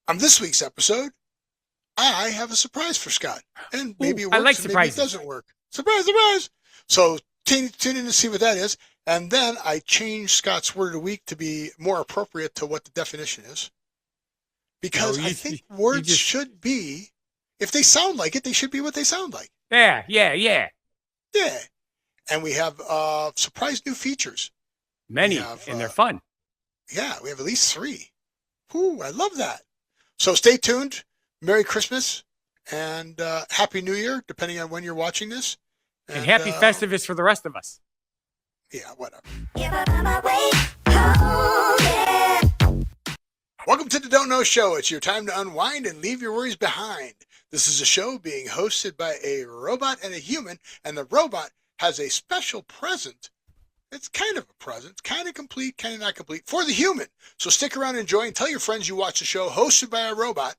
On this week's episode, I have a surprise for Scott. And maybe it I works like and surprises. maybe it doesn't work. Surprise, surprise! So tune in to see what that is. And then I changed Scott's word of the week to be more appropriate to what the definition is. Because I think words should be, if they sound like it, they should be what they sound like. Yeah. Yeah. And we have surprise new features. Many, and they're fun. Yeah, we have at least 3. Ooh, I love that. So stay tuned. Merry Christmas and Happy New Year, depending on when you're watching this. And happy Festivus for the rest of us. Yeah, whatever. Welcome to the Don't Know Show. It's your time to unwind and leave your worries behind. This is a show being hosted by a robot and a human, and the robot has a special present. It's kind of a present, kind of complete, kind of not complete, for the human. So stick around and enjoy and tell your friends you watch the show hosted by a robot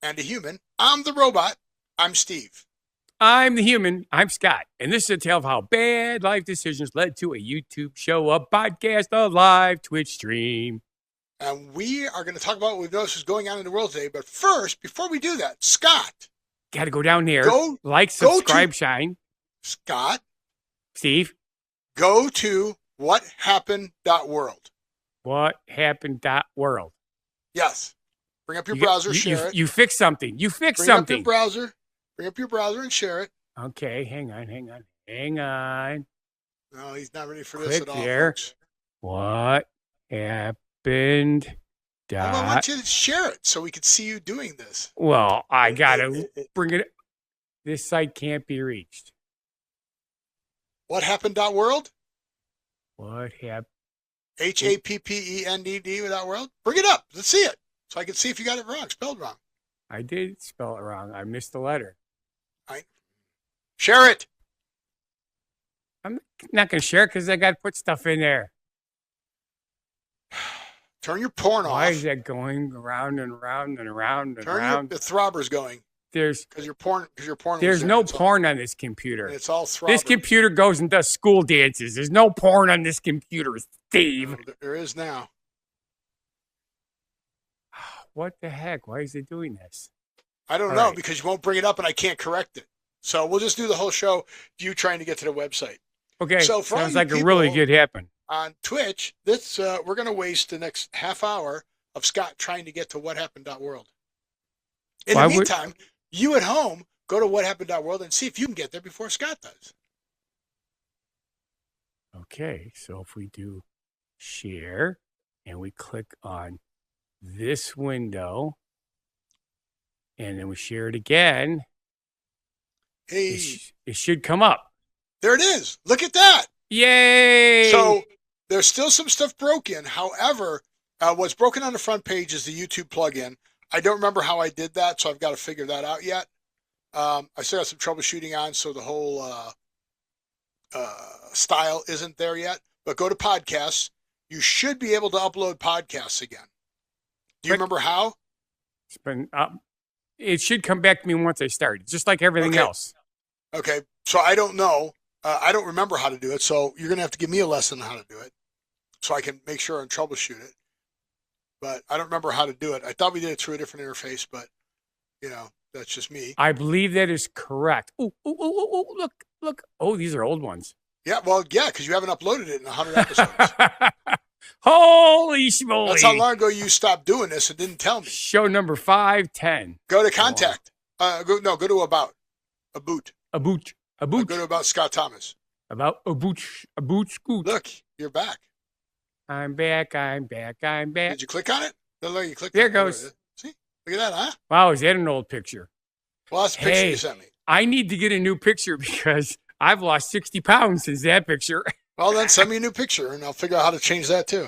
and a human. I'm the robot. I'm Steve. I'm the human. I'm Scott. And this is a tale of how bad life decisions led to a YouTube show, a podcast, a live Twitch stream. And we are going to talk about what we've noticed is going on in the world today. But first, before we do that, Scott. Got to go down there. Subscribe, shine. Scott. Steve. Go to whathappened.world. Whathappened.world. Yes. Bring up your browser, share it. You fix something. Bring up your browser. Bring up your browser and share it. Okay, hang on. No, he's not ready for this at all, there. Folks. What happened? I want you to share it so we can see you doing this. Well, I got to bring it. This site can't be reached. Whathappened.world? What happened? HAPPENDD.world? Bring it up. Let's see it. So I can see if you got it wrong, spelled wrong. I did spell it wrong. I missed the letter. Share it. I'm not going to share it because I got to put stuff in there. Turn your porn off. Why is that going around and around and around and around? The throbber's going. Because your porn. There's no porn on this computer. It's all throbbing. This computer goes and does school dances. There's no porn on this computer, Steve. No, there is now. What the heck? Why is it doing this? I don't know, because you won't bring it up and I can't correct it. So we'll just do the whole show of you trying to get to the website. Okay. So sounds like a really good happen. On Twitch, we're going to waste the next half hour of Scott trying to get to whathappened.world. In the meantime, you at home, go to whathappened.world and see if you can get there before Scott does. Okay. So if we do share and we click on this window and then we share it again, it should come up. There it is. Look at that. Yay. So there's still some stuff broken. However, what's broken on the front page is the YouTube plugin. I don't remember how I did that, so I've got to figure that out yet. I still got some troubleshooting on, so the whole style isn't there yet. But go to podcasts. You should be able to upload podcasts again. Do you remember how? It should come back to me once I start, just like everything else. Okay, so I don't know. I don't remember how to do it, so you're going to have to give me a lesson on how to do it so I can make sure and troubleshoot it. But I don't remember how to do it. I thought we did it through a different interface, but, that's just me. I believe that is correct. Oh, look. Oh, these are old ones. Yeah, because you haven't uploaded it in 100 episodes. Holy schmoly. That's how long ago you stopped doing this and didn't tell me. Show number 510. Go to contact. Go to about. A boot. Go to about Scott Thomas. About a boot scoot. Look, you're back. I'm back. Did you click on it? Look, you clicked there on it. There goes. See? Look at that, huh? Wow, is that an old picture? Well, that's the picture you sent me. I need to get a new picture because I've lost 60 pounds since that picture. Well, then send me a new picture, and I'll figure out how to change that, too.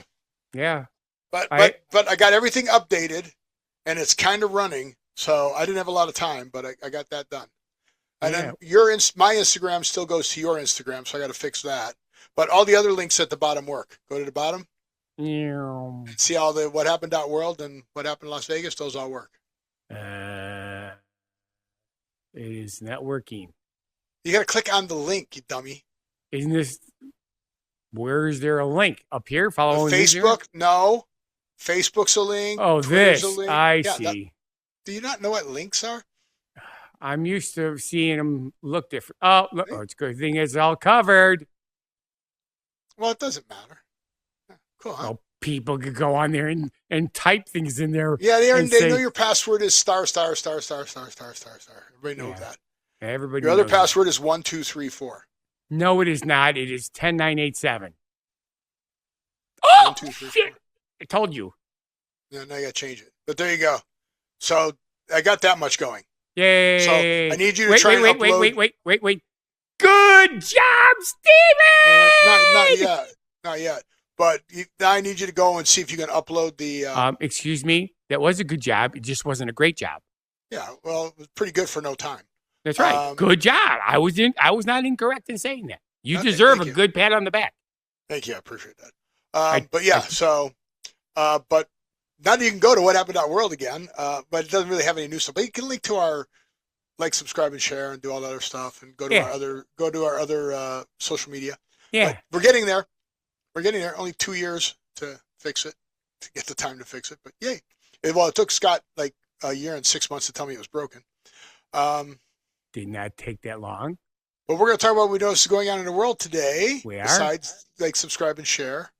Yeah. But I got everything updated, and it's kind of running, so I didn't have a lot of time, but I got that done. And then my Instagram still goes to your Instagram, so I got to fix that. But all the other links at the bottom work. Go to the bottom. Yeah. See all the What Happened.world and What Happened in Las Vegas. Those all work. It is not working. You got to click on the link, you dummy. Isn't this Where is there a link? Up here? Following Facebook? No. Facebook's a link. Oh, Twitter's this. a link. I Yeah, see. do you not know what links are? I'm used to seeing them look different. Oh, look. Oh, it's a good thing it's all covered. Well, it doesn't matter. Yeah, cool, huh? Well, people could go on there and type things in there. Yeah, they say, know your password is star, star, star, star, star, star, star, star. Everybody knows that. Everybody your other knows password is 1234. No, it is not. It is 10987. Oh, 1, 2, 3, shit. 4. I told you. Yeah, now you got to change it. But there you go. So I got that much going. Yay. So I need you to try and upload. Wait. Good job, Steven! Not yet. But now I need you to go and see if you can upload the. Excuse me. That was a good job. It just wasn't a great job. Yeah, well, it was pretty good for no time. That's right. Good job. I was not incorrect in saying that. You Okay, deserve a good pat on the back. Thank you. I appreciate that. But now you can go to whathappened.world again, but it doesn't really have any new stuff. But you can link to our subscribe and share and do all that other stuff, and go to our other social media. Yeah, but we're getting there. Only 2 years to fix it, to get the time to fix it. But yay! It took Scott like a year and 6 months to tell me it was broken. Did not take that long. But we're going to talk about what we noticed going on in the world today. We are? Besides subscribe and share.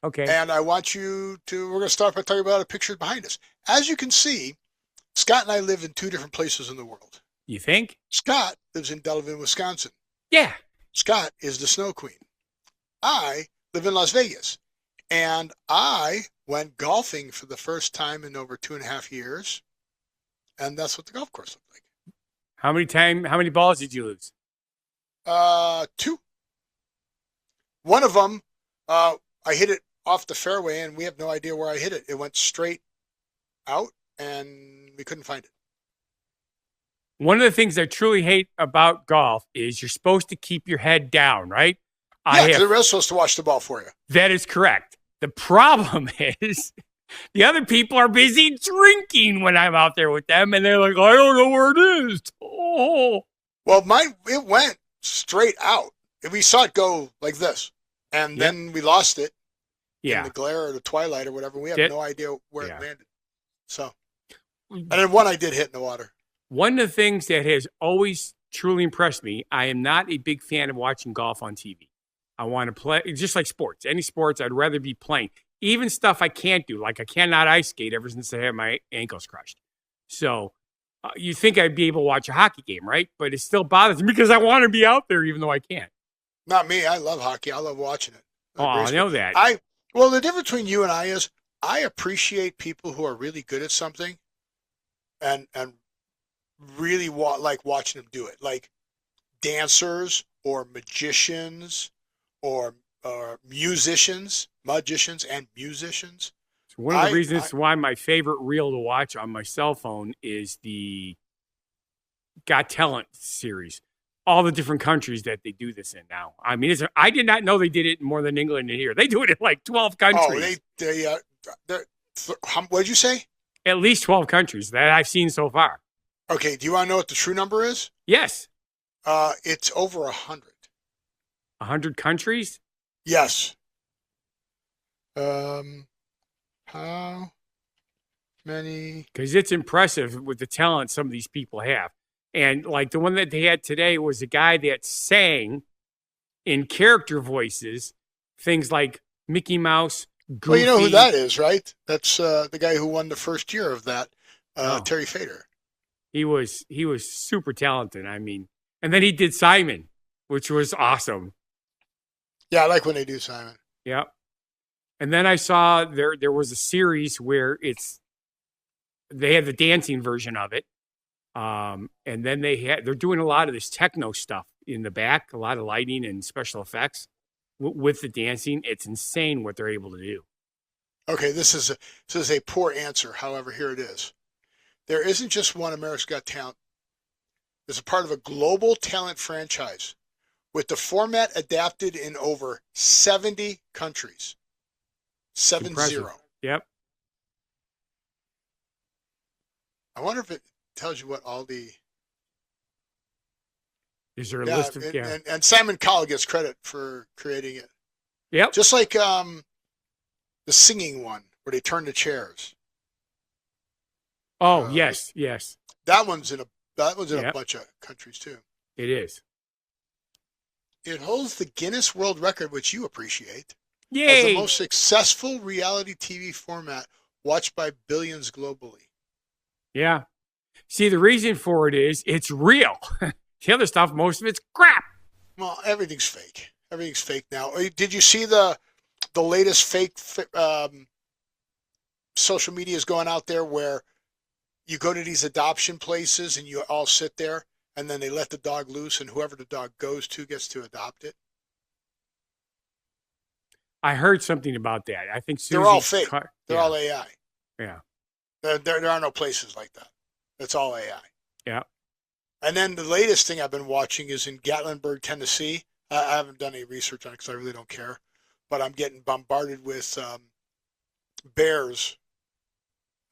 Okay. And I want we're going to start by talking about a picture behind us. As you can see, Scott and I live in 2 different places in the world. You think? Scott lives in Delavan, Wisconsin. Yeah. Scott is the Snow Queen. I live in Las Vegas. And I went golfing for the first time in over 2.5 years. And that's what the golf course looked like. How many balls did you lose? 2. One of them, I hit it off the fairway, and we have no idea where I hit it. It went straight out, and we couldn't find it. One of the things I truly hate about golf is you're supposed to keep your head down, right? Yeah, they're supposed to watch the ball for you. That is correct. The problem is the other people are busy drinking when I'm out there with them, and they're like, I don't know where it is. Oh. Well, it went straight out. We saw it go like this, and then we lost it in the glare or the twilight or whatever. We have no idea where it landed. So, and then one I did hit in the water. One of the things that has always truly impressed me, I am not a big fan of watching golf on TV. I want to play, just like sports. Any sports, I'd rather be playing. Even stuff I can't do, like I cannot ice skate ever since I had my ankles crushed. So you think I'd be able to watch a hockey game, right? But it still bothers me because I want to be out there even though I can't. Not me. I love hockey. I love watching it. I know that. Well, the difference between you and I is I appreciate people who are really good at something and really like watching them do it. Like dancers or magicians or magicians and musicians. So one of the reasons why my favorite reel to watch on my cell phone is the Got Talent series. All the different countries that they do this in now. I mean, I did not know they did it in more than England and here. They do it in like 12 countries. What did you say? At least 12 countries that I've seen so far. Okay, do you want to know what the true number is? Yes. It's over 100. 100 countries? Yes. How many? Because it's impressive with the talent some of these people have. And like the one that they had today was a guy that sang in character voices, things like Mickey Mouse, Goofy. Well, you know who that is, right? That's the guy who won the first year of that, Terry Fader. He was super talented. I mean, and then he did Simon, which was awesome. Yeah, I like when they do Simon. Yeah. And then I saw there was a series where they had the dancing version of it. And then they're doing a lot of this techno stuff in the back, a lot of lighting and special effects with the dancing. It's insane what they're able to do. Okay, this is a poor answer. However, here it is. There isn't just one America's Got Talent. It's a part of a global talent franchise with the format adapted in over 70 countries. 70. Yep. I wonder if it tells you what all the... Is there a list of... And Simon Cowell gets credit for creating it. Yep. Just like the singing one where they turn the chairs. Oh, yes, yes. That one's in a Yep, bunch of countries too. it is. It holds the Guinness World Record, which you appreciate, as the Yay! most successful reality TV format watched by billions globally. Yeah. See, the reason for it is it's real. The other stuff, most of it's crap. Well, everything's fake. Everything's fake now. Did you see the latest fake social media is going out there where you go to these adoption places and you all sit there and then they let the dog loose and whoever the dog goes to gets to adopt it? I heard something about that. I think Susie They're all fake. They're yeah, all AI. yeah, There are no places like that. It's all AI. yeah. And then the latest thing I've been watching is in Gatlinburg, Tennessee. I haven't done any research on it because I really don't care. But I'm getting bombarded with bears.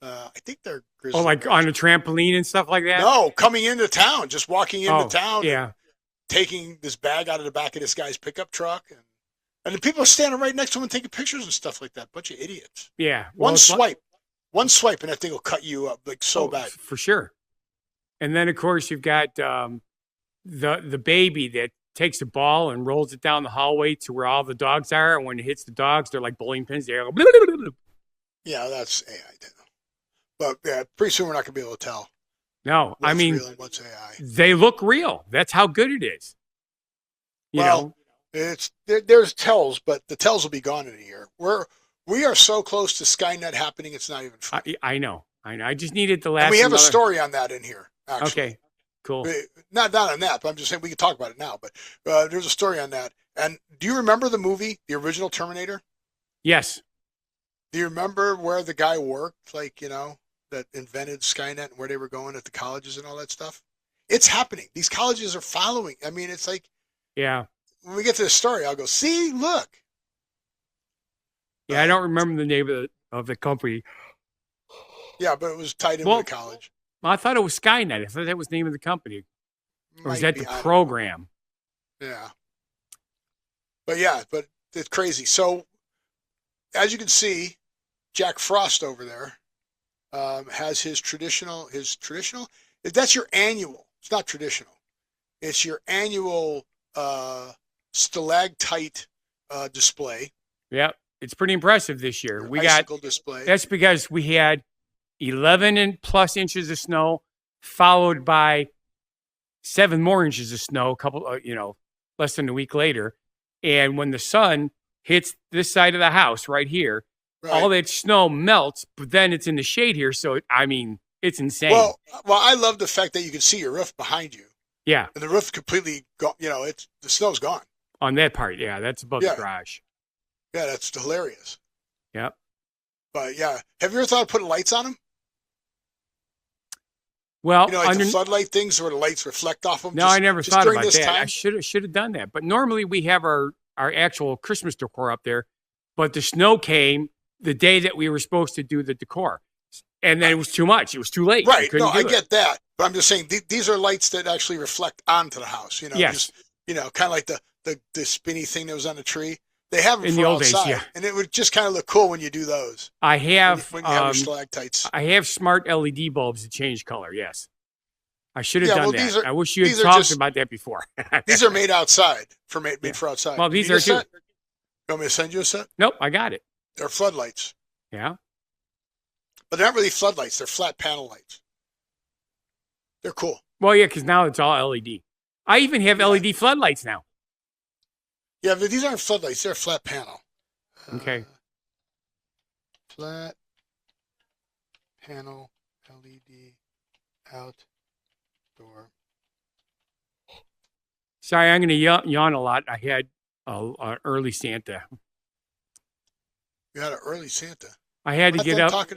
I think they're grizzly Oh, like bears. on a trampoline and stuff like that? No, coming into town, just walking into Oh, town, yeah. and taking this bag out of the back of this guy's pickup truck, and the people are standing right next to him and taking pictures and stuff like that. Bunch of idiots. Yeah. Well, One swipe, and that thing will cut you up like so bad. For sure. And then, of course, you've got the baby that takes a ball and rolls it down the hallway to where all the dogs are. And when it hits the dogs, they're like bowling pins. They go, blah, blah, blah, blah. Yeah, that's AI. But yeah, pretty soon we're not going to be able to tell. No, I mean, real and what's AI. they look real. That's how good it is. You know? There's tells, but the tells will be gone in a year. We are so close to Skynet happening, it's not even funny. I know. I just needed the last. And we have a story on that in here. Actually. Okay, cool. Not on that, but I'm just saying we can talk about it now. But there's a story on that. And do you remember the movie, the original Terminator? Yes. Do you remember where the guy worked? Like, that invented Skynet and where they were going at the colleges and all that stuff? It's happening. These colleges are following. I mean, it's like, yeah. When we get to the story, I'll go, see, look. Yeah, I don't remember the name of the company. Yeah, but it was tied in with the college. Well, I thought it was Skynet. I thought that was the name of the company. Or is that the program? Yeah. But it's crazy. So, as you can see, Jack Frost over there has his traditional, that's your annual. It's not traditional. It's your annual stalactite display. Yep. It's pretty impressive this year. We icicle got display. That's because we had 11 and plus inches of snow, followed by 7 more inches of snow, less than a week later. And when the sun hits this side of the house right here, all that snow melts, but then it's in the shade here. So, it's insane. Well, I love the fact that you can see your roof behind you. Yeah. And the roof completely gone. The snow's gone. On that part, yeah, that's above the garage. Yeah, that's hilarious. Yep. But yeah, have you ever thought of putting lights on them? Well, the floodlight things where the lights reflect off them. No, I never thought about that. Time. I should have done that. But normally we have our actual Christmas decor up there, but the snow came the day that we were supposed to do the decor, and then it was too much. It was too late. Right. No, I get that, but I'm just saying these are lights that actually reflect onto the house. Yes. Just, kind of like the spinny thing that was on the tree. They have them in for the old outside, days, yeah. And it would just kind of look cool when you do those. I have when you have stalactites. I have smart LED bulbs that change color. Yes, I should have done that. I wish you had talked about that before. These are made outside made for outside. Well, these are too. You want me to send you a set? Nope, I got it. They're floodlights. Yeah, but they're not really floodlights. They're flat panel lights. They're cool. Well, yeah, because now it's all LED. I even have LED floodlights now. Yeah, but these aren't floodlights. They're a flat panel. Okay. Flat panel LED outdoor. Sorry, I'm going to yawn a lot. I had an early Santa. You had an early Santa. I had to get up.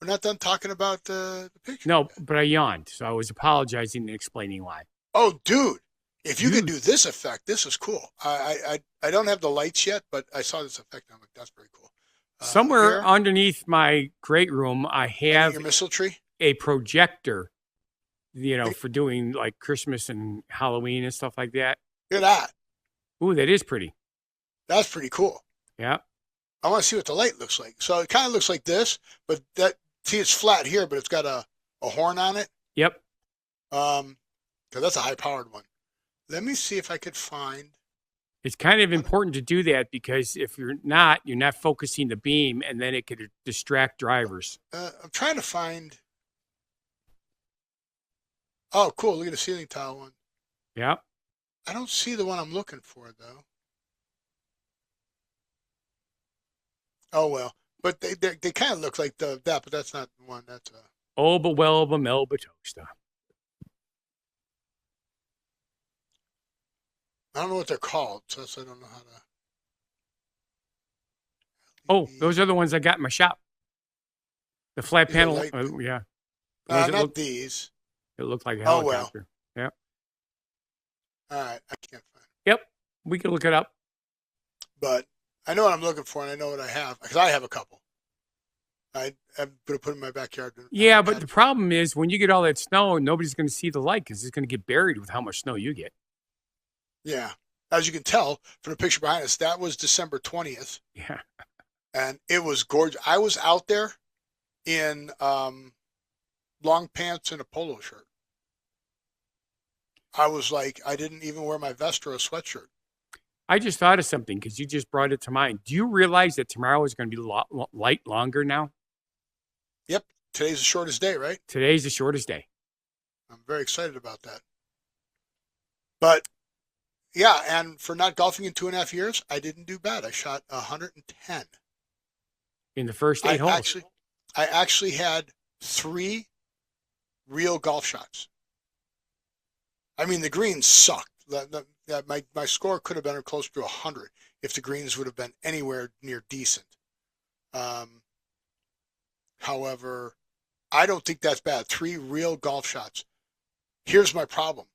We're not done talking about the picture. No, but I yawned, so I was apologizing and explaining why. Oh, dude. If you could do this effect, this is cool. I don't have the lights yet, but I saw this effect. I'm like, that's pretty cool. Somewhere underneath my great room, I have your missile tree? A projector, for doing like Christmas and Halloween and stuff like that. Look at that. Ooh, that is pretty. That's pretty cool. Yeah. I want to see what the light looks like. So it kind of looks like this, but see, it's flat here, but it's got a horn on it. Yep. Because that's a high-powered one. Let me see if I could find. It's kind of important to do that because if you're not focusing the beam, and then it could distract drivers. I'm trying to find. Oh, cool! Look at the ceiling tile one. Yep. I don't see the one I'm looking for though. Oh well, but they kind of look like that, but that's not the one. That's a. Oh, but well, but Mel, but toaster. I don't know what they're called, so I don't know how to. Oh, those are the ones I got in my shop. The flat These are panel. light- Yeah. not these. It looked like a Oh, well. helicopter. Yeah. All right, I can't find it. Yep. We can look it up. But I know what I'm looking for, and I know what I have because I have a couple. I'm going to put in my backyard. Yeah, but the problem is when you get all that snow, nobody's going to see the light because it's going to get buried with how much snow you get. Yeah. As you can tell from the picture behind us, that was December 20th. Yeah. And it was gorgeous. I was out there in long pants and a polo shirt. I was like, I didn't even wear my vest or a sweatshirt. I just thought of something because you just brought it to mind. Do you realize that tomorrow is going to be light longer now? Yep. Today's the shortest day, right? Today's the shortest day. I'm very excited about that. But yeah, and for not golfing in 2.5 years, I didn't do bad. I shot 110. In the first 8 holes. I actually had 3 real golf shots. I mean, the greens sucked. My score could have been closer to 100 if the greens would have been anywhere near decent. However, I don't think that's bad. 3 real golf shots. Here's my problem.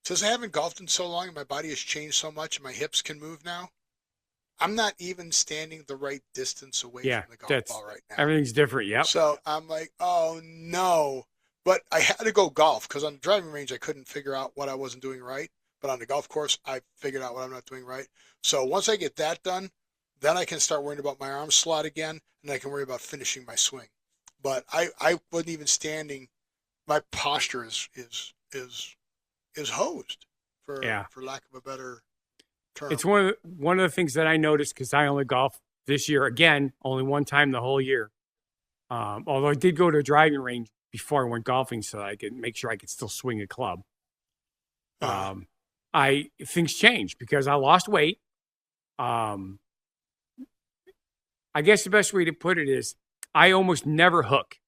Since I haven't golfed in so long and my body has changed so much and my hips can move now, I'm not even standing the right distance away from the golf ball right now. Everything's different, yep. So I'm like, oh no. But I had to go golf because on the driving range, I couldn't figure out what I wasn't doing right. But on the golf course, I figured out what I'm not doing right. So once I get that done, then I can start worrying about my arm slot again, and I can worry about finishing my swing. But I wasn't even standing. My posture is hosed, for lack of a better term. It's one of the things that I noticed because I only golf this year again, only one time the whole year. Although I did go to a driving range before I went golfing so I could make sure I could still swing a club. Things changed because I lost weight. I guess the best way to put it is I almost never hook.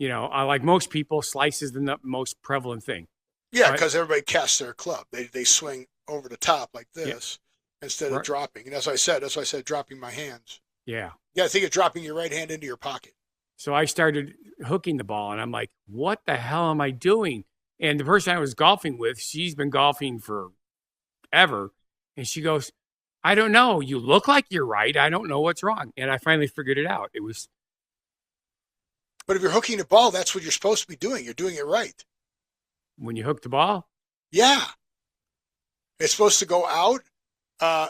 I like most people, slice is the most prevalent thing. Yeah, because everybody casts their club. They swing over the top like this instead of dropping. And that's why I said dropping my hands. Yeah. Yeah, think of dropping your right hand into your pocket. So I started hooking the ball, and I'm like, what the hell am I doing? And the person I was golfing with, she's been golfing forever. And she goes, I don't know. You look like you're right. I don't know what's wrong. And I finally figured it out. But if you're hooking the ball, that's what you're supposed to be doing. You're doing it right. When you hook the ball? Yeah. It's supposed to go out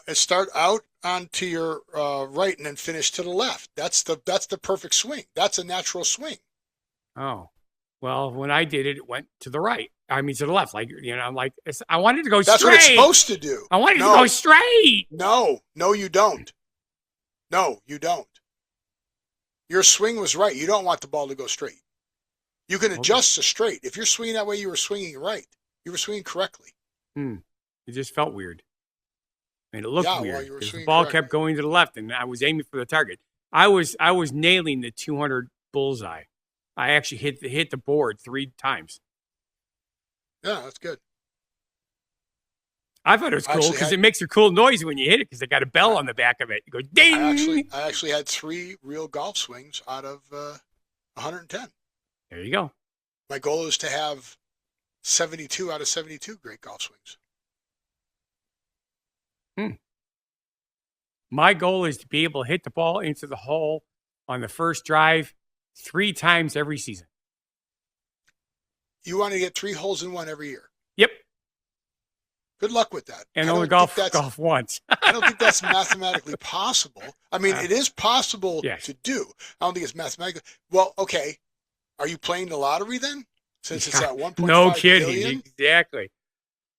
and start out onto your right and then finish to the left. That's the perfect swing. That's a natural swing. Oh. Well, when I did it, it went to the right. I mean, to the left. I'm like, I wanted to go straight. That's what it's supposed to do. I wanted to go straight. No, you don't. No, you don't. Your swing was right. You don't want the ball to go straight. You can adjust to straight. If you're swinging that way, you were swinging right. You were swinging correctly. It just felt weird. And it looked weird. Well, the ball kept going to the left, and I was aiming for the target. I was nailing the 200 bullseye. I actually hit the board 3 times. Yeah, that's good. I thought it was cool because it makes a cool noise when you hit it because they got a bell on the back of it. You go ding. I actually had 3 real golf swings out of 110. There you go. My goal is to have 72 out of 72 great golf swings. My goal is to be able to hit the ball into the hole on the first drive 3 times every season. You want to get 3 holes in one every year? Yep. Good luck with that. and I only don't think golf once. I don't think that's mathematically possible. I mean, it is possible Yes. to do. I don't think it's mathematically. Well, okay. Are you playing the lottery then? Since it's at 1.5 No kidding. billion? Exactly.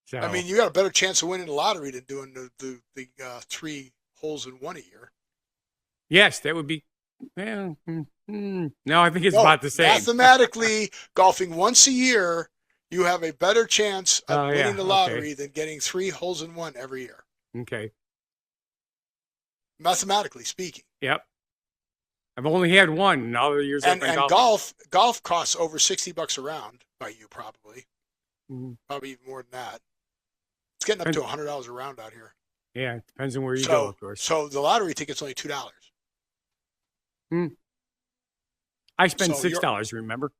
So, I mean, you got a better chance of winning the lottery than doing the 3 holes in one a year. yes, that would be. Well, no, I think it's No, about the same. mathematically, golfing once a year, you have a better chance of winning the lottery than getting 3 holes in one every year. Okay. Mathematically speaking. Yep. I've only had one in all the years I've been And golf costs over $60 a round by you probably. Probably even more than that. It's getting up to $100 a round out here. Yeah, it depends on where you go, of course. So the lottery ticket's only $2. I spend $6, remember?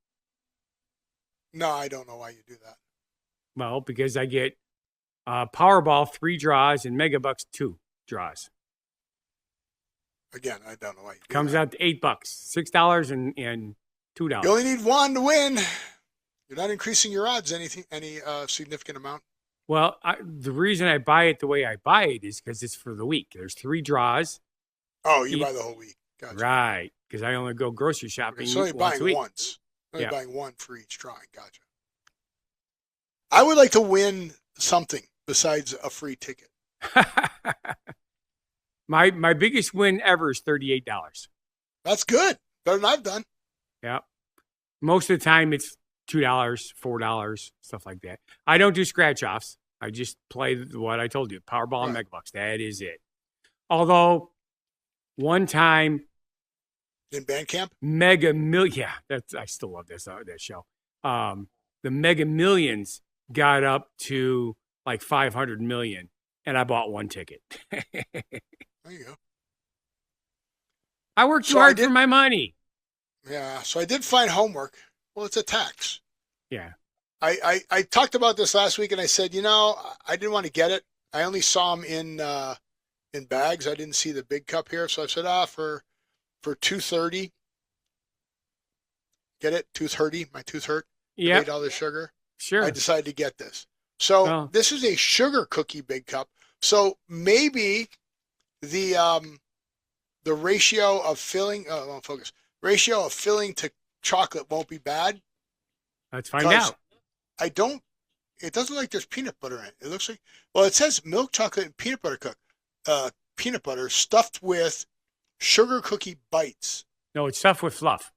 No, I don't know why you do that. Well, because I get Powerball 3 draws and Megabucks 2 draws. Again, I don't know why you do that. Comes out to $8, $6 and $2. You only need one to win. You're not increasing your odds any significant amount. Well, the reason I buy it the way I buy it is because it's for the week. There's 3 draws. Oh, you buy the whole week. Gotcha. Right, because I only go grocery shopping so you're once a week. Only buying one for each drawing. Gotcha. I would like to win something besides a free ticket. My biggest win ever is $38. That's good. Better than I've done. Yeah. Most of the time it's $2, $4, stuff like that. I don't do scratch offs. I just play what I told you, Powerball and Megabucks. That is it. Although one time in Bandcamp, I still love that show. The Mega Millions got up to like 500 million, and I bought one ticket. There you go. I worked too hard for my money. Yeah, so I did find homework. Well, it's a tax. Yeah. I talked about this last week, and I said, I didn't want to get it. I only saw them in bags. I didn't see the big cup here, so I said, for $2.30. Get it? $2.30. My tooth hurt. Yeah. $8 sugar. Sure. I decided to get this. So this is a sugar cookie big cup. So maybe the ratio of filling. Ratio of filling to chocolate won't be bad. Let's find out. It doesn't look like there's peanut butter in it. It looks like, it says milk chocolate and peanut butter stuffed with sugar cookie bites. No, it's stuffed with fluff.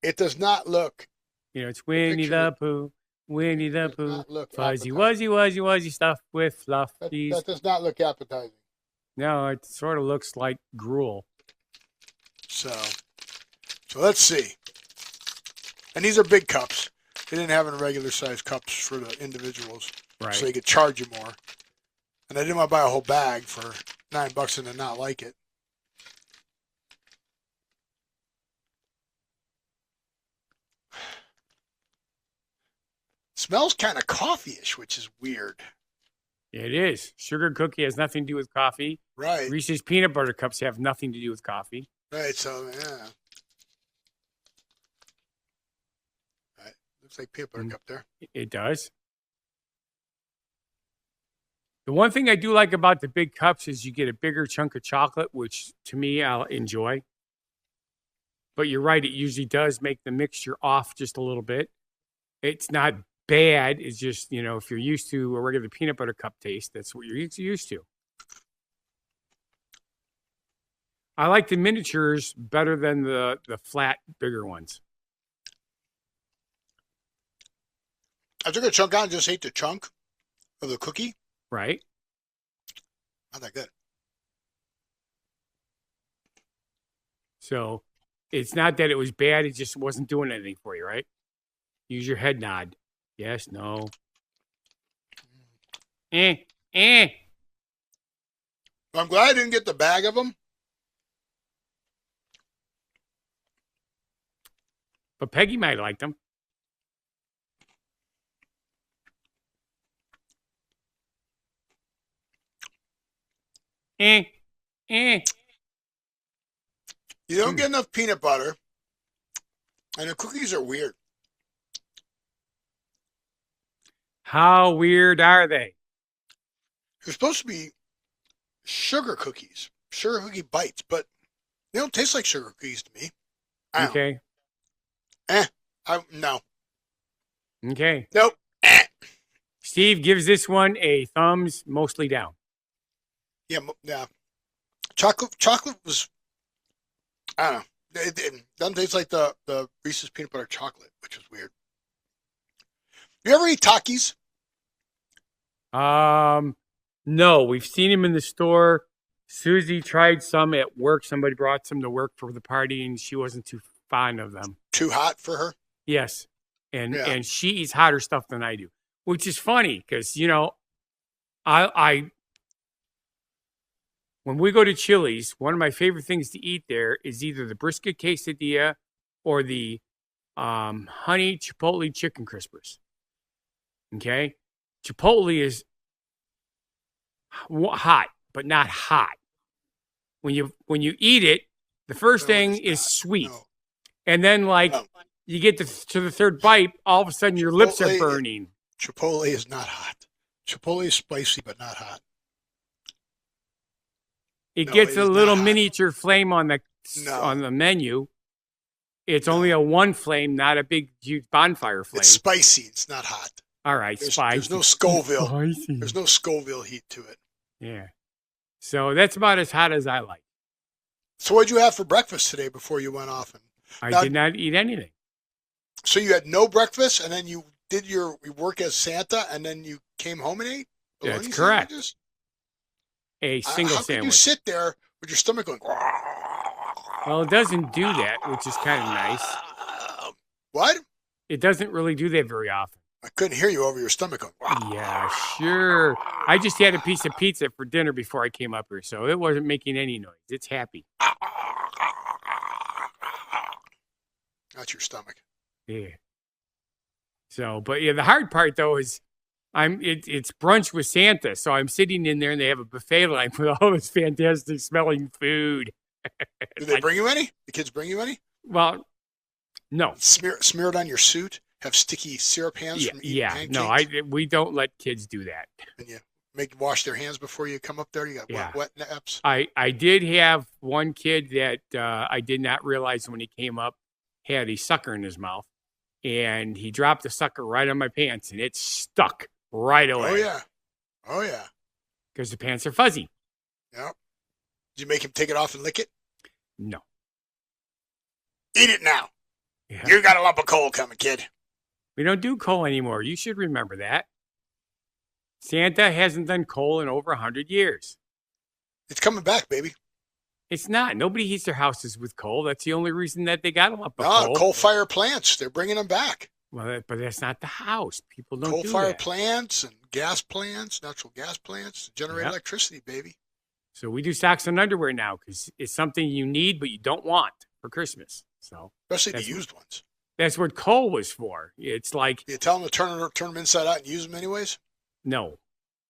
It does not look. It's Winnie the Pooh, fuzzy wuzzy stuffed with fluff. That does not look appetizing. No, it sort of looks like gruel. So let's see. And these are big cups. They didn't have any regular size cups for the individuals. Right. So they could charge you more. And I didn't want to buy a whole bag for $9 and then not like it. Smells kind of coffee-ish, which is weird. It is. Sugar cookie has nothing to do with coffee. Right. Reese's peanut butter cups have nothing to do with coffee. Right, so, yeah. Right. Looks like peanut butter cup there. It does. The one thing I do like about the big cups is you get a bigger chunk of chocolate, which to me I'll enjoy. But you're right, it usually does make the mixture off just a little bit. It's not bad. It's just, if you're used to a regular peanut butter cup taste, that's what you're used to. I like the miniatures better than the flat, bigger ones. I took a chunk out and just ate the chunk of the cookie. Right. Not that good. So it's not that it was bad. It just wasn't doing anything for you, right? Use your head nod. Yes, no. I'm glad I didn't get the bag of them. But Peggy might have liked them. You don't get enough peanut butter. And the cookies are weird. How weird are they? They're supposed to be sugar cookies, sugar cookie bites, but they don't taste like sugar cookies to me. I don't. Okay. No. Okay. Nope. Steve gives this one a thumbs mostly down. Yeah. Chocolate was, I don't know. It doesn't taste like the Reese's peanut butter chocolate, which is weird. You ever eat Takis? No, we've seen him in the store. Susie tried some at work. Somebody brought some to work for the party, and she wasn't too fond of them. Too hot for her? Yes, and Yeah. and she eats hotter stuff than I do, which is funny because I when we go to Chili's, one of my favorite things to eat there is either the brisket quesadilla or the honey chipotle chicken crispers. Okay, Chipotle is hot, but not hot. When you eat it, the first thing is sweet, and then you get to the third bite, all of a sudden your lips are burning. Chipotle is not hot. Chipotle is spicy, but not hot. It gets a little miniature flame on the menu. It's only a one flame, not a big, huge bonfire flame. It's spicy. It's not hot. All right, spicy. There's no Scoville. Spicy. There's no Scoville heat to it. Yeah. So that's about as hot as I like. So what'd you have for breakfast today before you went off? I did not eat anything. So you had no breakfast, and then you did your work as Santa, and then you came home and ate? That's correct. Sandwiches? A single how sandwich. How can you sit there with your stomach going? Well, it doesn't do that, which is kind of nice. What? It doesn't really do that very often. I couldn't hear you over your stomach going. Yeah, sure. I just had a piece of pizza for dinner before I came up here, so it wasn't making any noise. It's happy. That's your stomach. Yeah. So, but yeah, the hard part though is it's brunch with Santa, so I'm sitting in there and they have a buffet line with all this fantastic smelling food. Did they bring you any? The kids bring you any? Well, no. Smear it on your suit. Have sticky syrup hands from eating pancakes? No, we don't let kids do that. And you wash their hands before you come up there. You got wet naps. I did have one kid that I did not realize when he came up had a sucker in his mouth, and he dropped the sucker right on my pants, and it stuck right away. Oh yeah. Because the pants are fuzzy. Yep. Did you make him take it off and lick it? No. Eat it now. Yeah. You got a lump of coal coming, kid. We don't do coal anymore. You should remember that. Santa hasn't done coal in over 100 years. It's coming back, baby. It's not. Nobody heats their houses with coal. That's the only reason that they got a lump of coal. Coal-fired plants. They're bringing them back. Well, but that's not the house. People don't do that. Coal-fired plants and gas plants, natural gas plants to generate electricity, baby. So we do socks and underwear now because it's something you need but you don't want for Christmas. So especially the used ones. That's what coal was for. It's like you tell them to turn them inside out and use them anyways. No,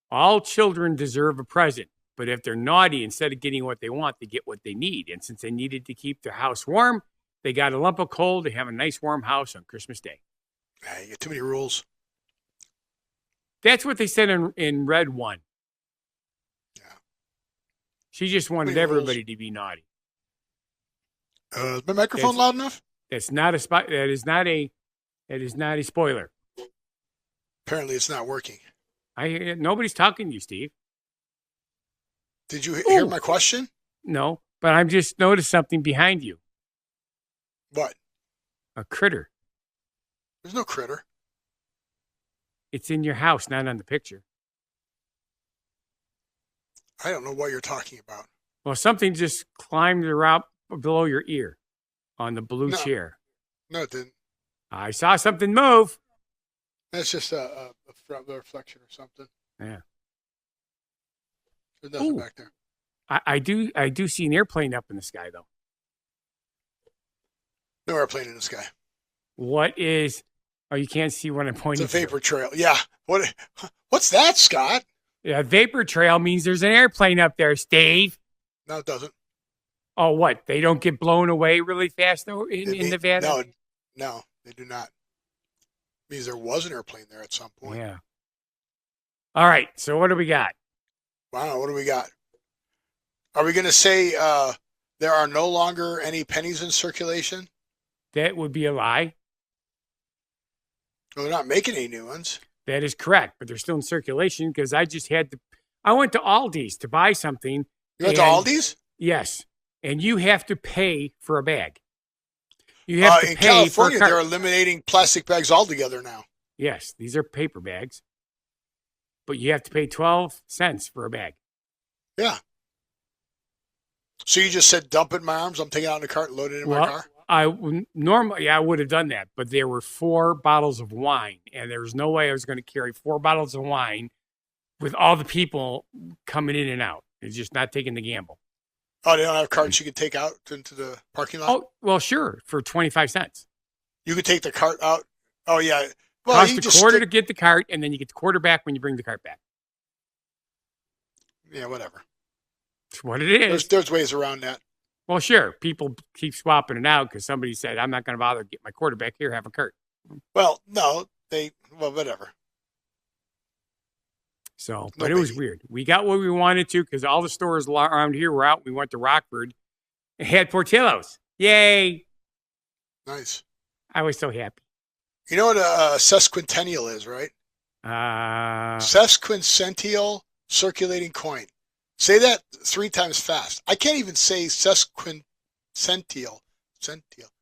all children deserve a present, but if they're naughty, instead of getting what they want, they get what they need. And since they needed to keep their house warm, they got a lump of coal to have a nice warm house on Christmas Day. You get too many rules. That's what they said in Red 1. Yeah. She just wanted everybody to be naughty. Is my microphone loud enough? That's not that is not a spoiler. Apparently, it's not working. Nobody's talking to you, Steve. Did you hear my question? No, but I've just noticed something behind you. What? A critter. There's no critter. It's in your house, not on the picture. I don't know what you're talking about. Well, something just climbed around below your ear on the blue chair. No, it didn't. I saw something move. That's just a reflection or something. Yeah. There's nothing back there. I do see an airplane up in the sky, though. No airplane in the sky. What is... Oh, you can't see what I'm pointing to. It's a vapor trail. Yeah. What's that, Scott? Yeah, vapor trail means there's an airplane up there, Steve. No, it doesn't. Oh, what? They don't get blown away really fast though in Nevada? No, they do not. It means there was an airplane there at some point. Yeah. All right. So what do we got? Wow, what do we got? Are we going to say there are no longer any pennies in circulation? That would be a lie. Well, they're not making any new ones. That is correct, but they're still in circulation because I went to Aldi's to buy something. You went to Aldi's? Yes. And you have to pay for a bag. You have to in pay California, for a cart. they're eliminating plastic bags altogether now. Yes, these are paper bags, but you have to pay 12 cents for a bag. Yeah. So you just said dump it in my arms. I'm taking it out in the cart and load it in my car? Normally I would have done that, but there were 4 bottles of wine, and there was no way I was going to carry 4 bottles of wine with all the people coming in and out. It's just not taking the gamble. Oh, they don't have carts you can take out into the parking lot? Oh, well, sure, for 25 cents. You could take the cart out? Oh, yeah. Well, Cost a quarter to get the cart, and then you get the quarter back when you bring the cart back. Yeah, whatever. It's what it is. There's ways around that. Well, sure. People keep swapping it out because somebody said, I'm not going to bother to get my quarter back. Here, have a cart. Well, no, whatever. So, but it was weird. We got what we wanted to because all the stores around here were out. We went to Rockford and had Portillo's. Yay. Nice. I was so happy. You know what a sesquicentennial is, right? Sesquicentennial Circulating Coin. Say that 3 times fast. I can't even say sesquicentennial. Centennial.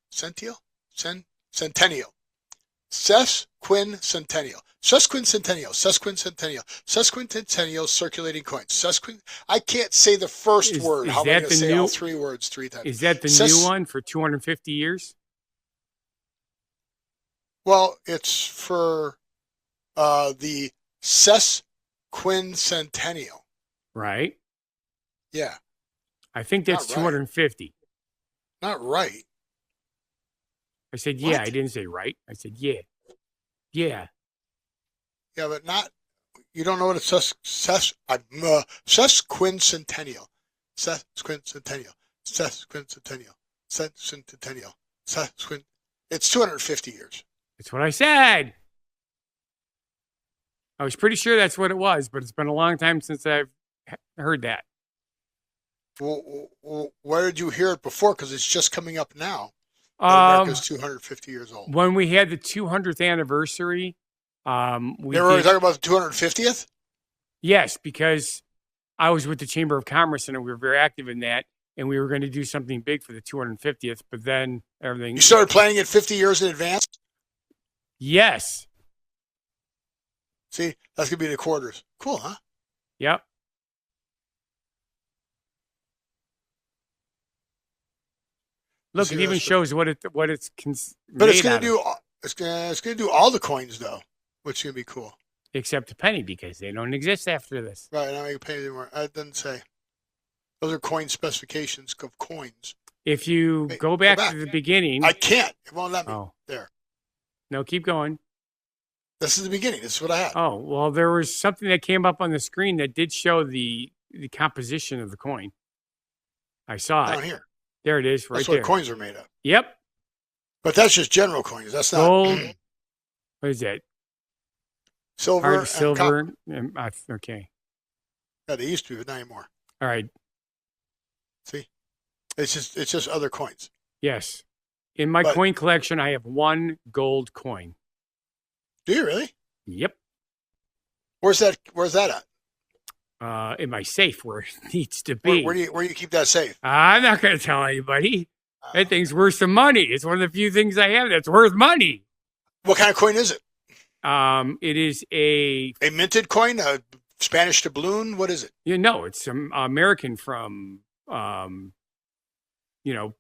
Sesquicentennial Circulating Coins. I can't say the first word. How am I going to say all 3 words 3 times? Is that the new one for 250 years? Well, it's for the sesquicentennial. Right. Yeah. I think that's 250. Not right. I said, yeah. What? I didn't say right. I said, yeah. Yeah. Yeah, but not, you don't know what it's sesquicentennial. It's 250 years. That's what I said. I was pretty sure that's what it was, but it's been a long time since I've heard that. Well, where did you hear it before? Because it's just coming up now. America's 250 years old. When we had the 200th anniversary, they were talking about the 250th? Yes, because I was with the Chamber of Commerce and we were very active in that, and we were going to do something big for the 250th, but then everything... You started planning it 50 years in advance? Yes. See, that's going to be the quarters. Cool, huh? Yep. Look, it even shows what it's but it's going to do. It's going to do all the coins though, which is going to be cool. Except a penny because they don't exist after this. Right, not make a penny anymore. I didn't say. Those are coin specifications of coins. If you go back to the beginning, I can't. It won't let me. Oh. There. No, keep going. This is the beginning. This is what I had. Oh, well, there was something that came up on the screen that did show the composition of the coin. I saw it. Down here. There it is, right there. That's what coins are made of. Yep. But that's just general coins. That's not... Gold. What is that? Silver. Silver. Okay. Yeah, they used to be, but not anymore. All right. See? It's just other coins. Yes. In my coin collection, I have 1 gold coin. Do you really? Yep. Where's that at? In my safe where it needs to be. Where do you keep that safe? I'm not going to tell anybody. That thing's worth some money. It's one of the few things I have that's worth money. What kind of coin is it? It is a minted coin, a Spanish doubloon. What is it? No, it's some American from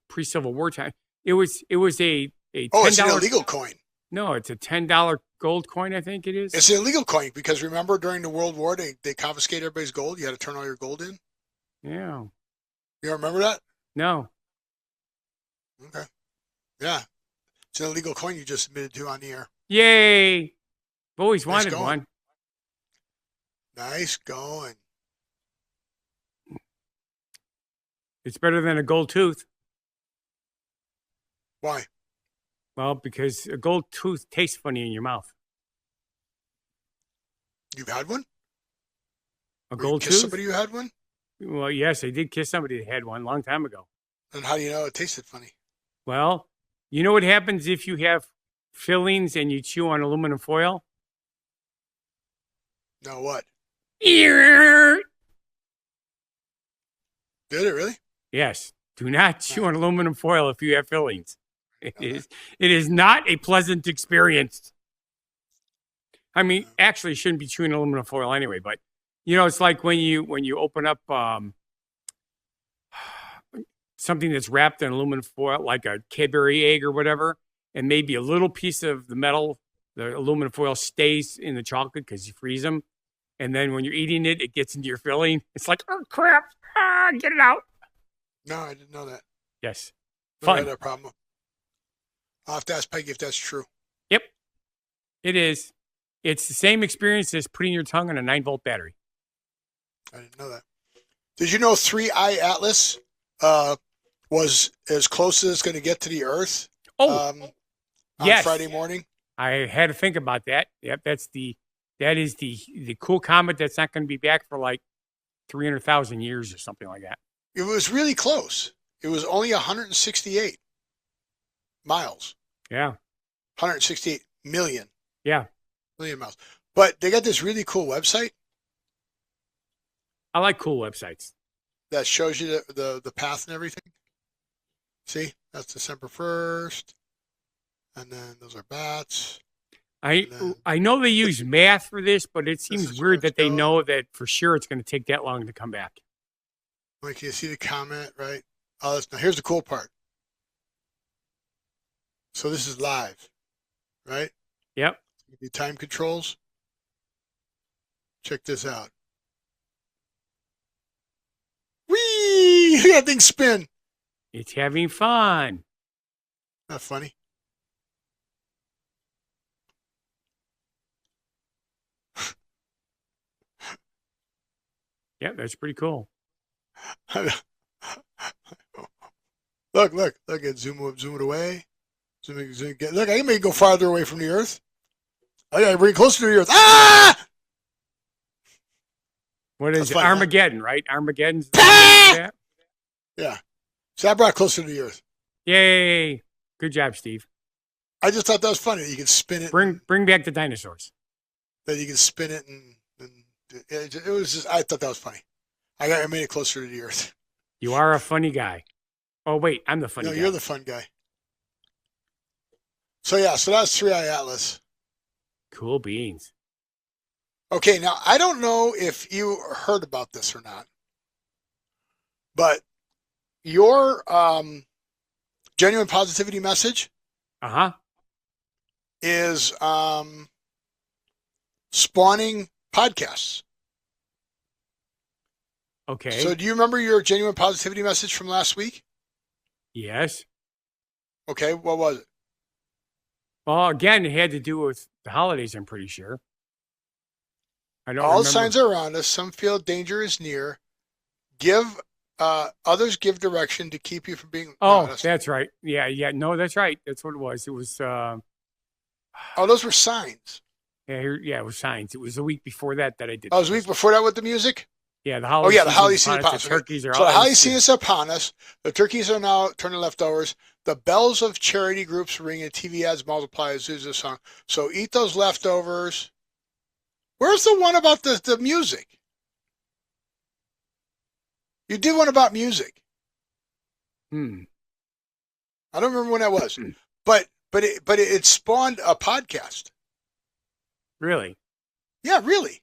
pre-Civil War time. It was a $10. It's an illegal coin. No, it's a $10 gold coin, I think it is. It's an illegal coin because remember during the World War, they confiscated everybody's gold. You had to turn all your gold in. Yeah. You don't remember that? No. Okay. Yeah. It's an illegal coin you just admitted to on the air. Yay. I've always wanted one. Nice going. It's better than a gold tooth. Why? Well, because a gold tooth tastes funny in your mouth. You've had one? A Where you gold kiss tooth? somebody who had one? Well, yes, I did kiss somebody that had one a long time ago. And how do you know it tasted funny? Well, you know what happens if you have fillings and you chew on aluminum foil? No, what? Ear. Did it really? Yes. Do not chew on aluminum foil if you have fillings. It Okay. is not a pleasant experience. I mean, actually, you shouldn't be chewing aluminum foil anyway. But it's like when you open up something that's wrapped in aluminum foil, like a Cadbury egg or whatever, and maybe a little piece of the aluminum foil stays in the chocolate because you freeze them, and then when you're eating it, it gets into your filling. It's like, oh crap! Get it out. No, I didn't know that. Yes, Never fun. had that problem. I'll have to ask Peggy if that's true. Yep, it is. It's the same experience as putting your tongue on a 9-volt battery. I didn't know that. Did you know 3i Atlas was as close as it's going to get to the Earth? On yes. Friday morning. I had to think about that. Yep, that is the cool comet that's not going to be back for like 300,000 years or something like that. It was really close. It was only 168 miles. Yeah. 168 million. Yeah. Million miles. But they got this really cool website. I like cool websites. That shows you the path and everything. See? That's December 1st. And then those are bats. I know they use math for this, but it seems weird that they go. know that for sure it's going to take that long to come back. Like, you see the comment, right? Oh, now here's the cool part. So this is live, right? Yep. The time controls. Check this out. Whee! Look at that thing spin. It's having fun. Not funny. Yeah, that's pretty cool. Look, at zoom it away. Zoom it, look, I can make it go farther away from the Earth. I gotta bring it closer to the Earth. Ah! What is it? Fun, Armageddon, right? Armageddon's yeah. So I brought it closer to the Earth. Yay. Good job, Steve. I just thought that was funny. You can spin it. Bring back the dinosaurs. That you can spin it and it was just, I thought that was funny. I made it closer to the Earth. You are a funny guy. Oh, wait, I'm the funny guy. No, you're the fun guy. So that's 3i Atlas. Cool beans. Okay, now I don't know if you heard about this or not, but your genuine positivity message is spawning podcasts. Okay. So do you remember your genuine positivity message from last week? Yes. Okay, what was it? Well, again, it had to do with the holidays, I'm pretty sure. I don't All remember. signs are around us. Some feel danger is near. Others give direction to keep you from being honest. That's right. Yeah. No, that's right. That's what it was. It was. Those were signs. Yeah, it was signs. It was the week before that I did. Oh, it was the week before that with the music? Yeah, the holiday. The holiday season upon us. The turkeys are so the holiday season is upon us. The turkeys are now turning leftovers. The bells of charity groups ring and TV ads multiply as is a song. So eat those leftovers. Where's the one about the music? You did one about music. I don't remember when that was. But it spawned a podcast. Really? Yeah, really.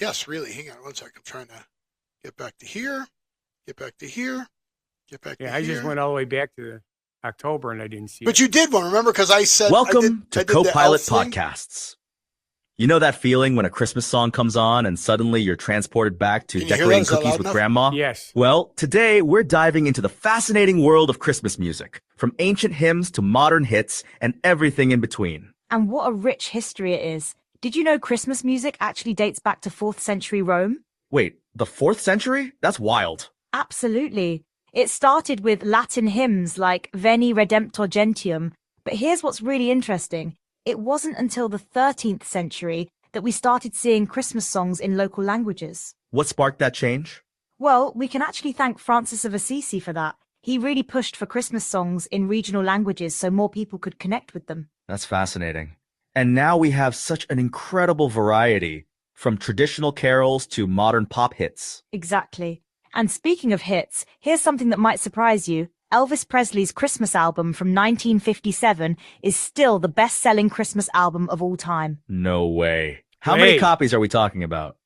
Yes, really. Hang on one second. I'm trying to get back to here. Get back to here. Get back to here. Yeah, I just went all the way back to October and I didn't see it. But you did one, remember? Because I said, welcome to Copilot Podcasts. You know that feeling when a Christmas song comes on and suddenly you're transported back to decorating cookies with grandma? Yes. Well, today we're diving into the fascinating world of Christmas music, from ancient hymns to modern hits and everything in between. And what a rich history it is. Did you know Christmas music actually dates back to 4th century Rome? Wait, the 4th century? That's wild. Absolutely. It started with Latin hymns like Veni Redemptor Gentium. But here's what's really interesting. It wasn't until the 13th century that we started seeing Christmas songs in local languages. What sparked that change? Well, we can actually thank Francis of Assisi for that. He really pushed for Christmas songs in regional languages so more people could connect with them. That's fascinating. And now we have such an incredible variety, from traditional carols to modern pop hits. Exactly. And speaking of hits, here's something that might surprise you. Elvis Presley's Christmas album from 1957 is still the best-selling Christmas album of all time. No way. How many copies are we talking about?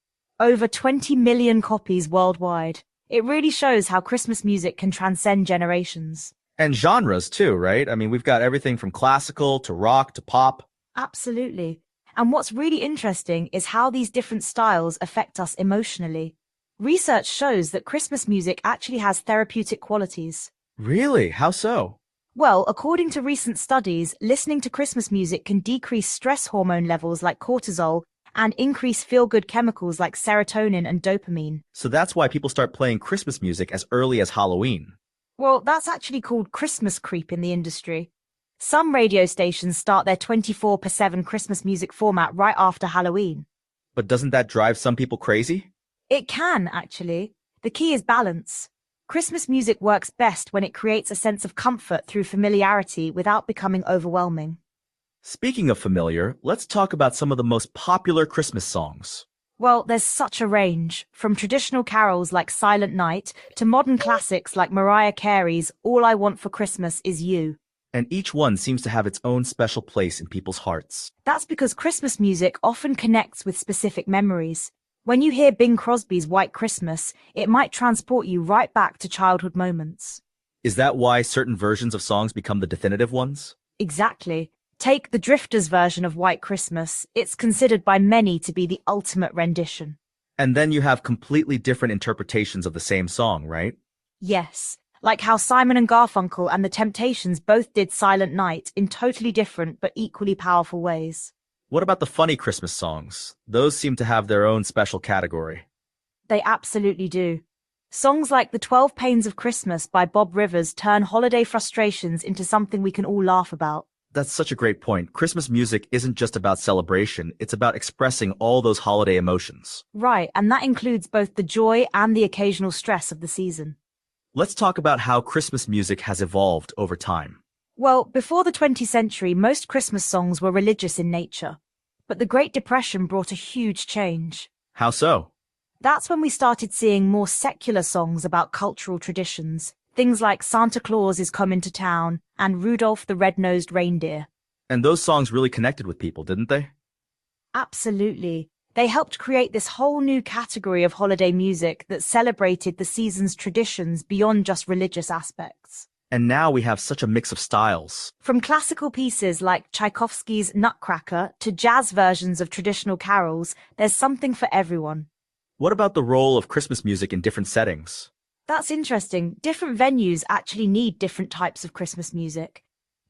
Over 20 million copies worldwide. It really shows how Christmas music can transcend generations. And genres too, right? I mean, we've got everything from classical to rock to pop. Absolutely. And what's really interesting is how these different styles affect us emotionally. Research shows that Christmas music actually has therapeutic qualities. Really? How so? Well, according to recent studies, listening to Christmas music can decrease stress hormone levels like cortisol and increase feel-good chemicals like serotonin and dopamine. So that's why people start playing Christmas music as early as Halloween. Well, that's actually called Christmas creep in the industry. Some radio stations start their 24/7 Christmas music format right after Halloween. But doesn't that drive some people crazy? It can, actually. The key is balance. Christmas music works best when it creates a sense of comfort through familiarity without becoming overwhelming. Speaking of familiar, let's talk about some of the most popular Christmas songs. Well, there's such a range, from traditional carols like Silent Night to modern classics like Mariah Carey's All I Want for Christmas Is You. And each one seems to have its own special place in people's hearts. That's because Christmas music often connects with specific memories. When you hear Bing Crosby's White Christmas, it might transport you right back to childhood moments. Is that why certain versions of songs become the definitive ones? Exactly. Take the Drifters version of White Christmas. It's considered by many to be the ultimate rendition. And then you have completely different interpretations of the same song, right? Yes, like how Simon and Garfunkel and the Temptations both did Silent Night in totally different but equally powerful ways. What about the funny Christmas songs? Those seem to have their own special category. They absolutely do. Songs like The 12 Pains of Christmas by Bob Rivers turn holiday frustrations into something we can all laugh about. That's such a great point. Christmas music isn't just about celebration, it's about expressing all those holiday emotions. Right, and that includes both the joy and the occasional stress of the season. Let's talk about how Christmas music has evolved over time. Well, before the 20th century, most Christmas songs were religious in nature. But the Great Depression brought a huge change. How so? That's when we started seeing more secular songs about cultural traditions. Things like Santa Claus is Coming to Town and Rudolph the Red-Nosed Reindeer. And those songs really connected with people, didn't they? Absolutely. They helped create this whole new category of holiday music that celebrated the season's traditions beyond just religious aspects. And now we have such a mix of styles. From classical pieces like Tchaikovsky's Nutcracker to jazz versions of traditional carols, there's something for everyone. What about the role of Christmas music in different settings? That's interesting. Different venues actually need different types of Christmas music.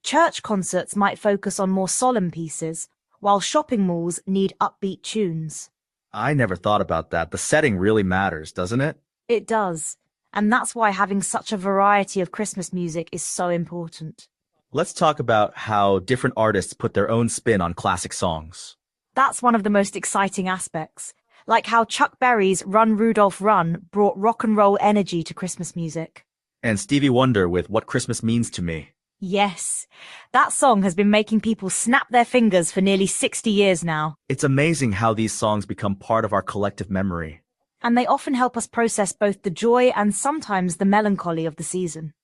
Church concerts might focus on more solemn pieces, while shopping malls need upbeat tunes. I never thought about that. The setting really matters, doesn't it? It does. And that's why having such a variety of Christmas music is so important. Let's talk about how different artists put their own spin on classic songs. That's one of the most exciting aspects. Like how Chuck Berry's Run Rudolph Run brought rock and roll energy to Christmas music. And Stevie Wonder with What Christmas Means to Me. Yes, that song has been making people snap their fingers for nearly 60 years now. It's amazing how these songs become part of our collective memory. And they often help us process both the joy and sometimes the melancholy of the season.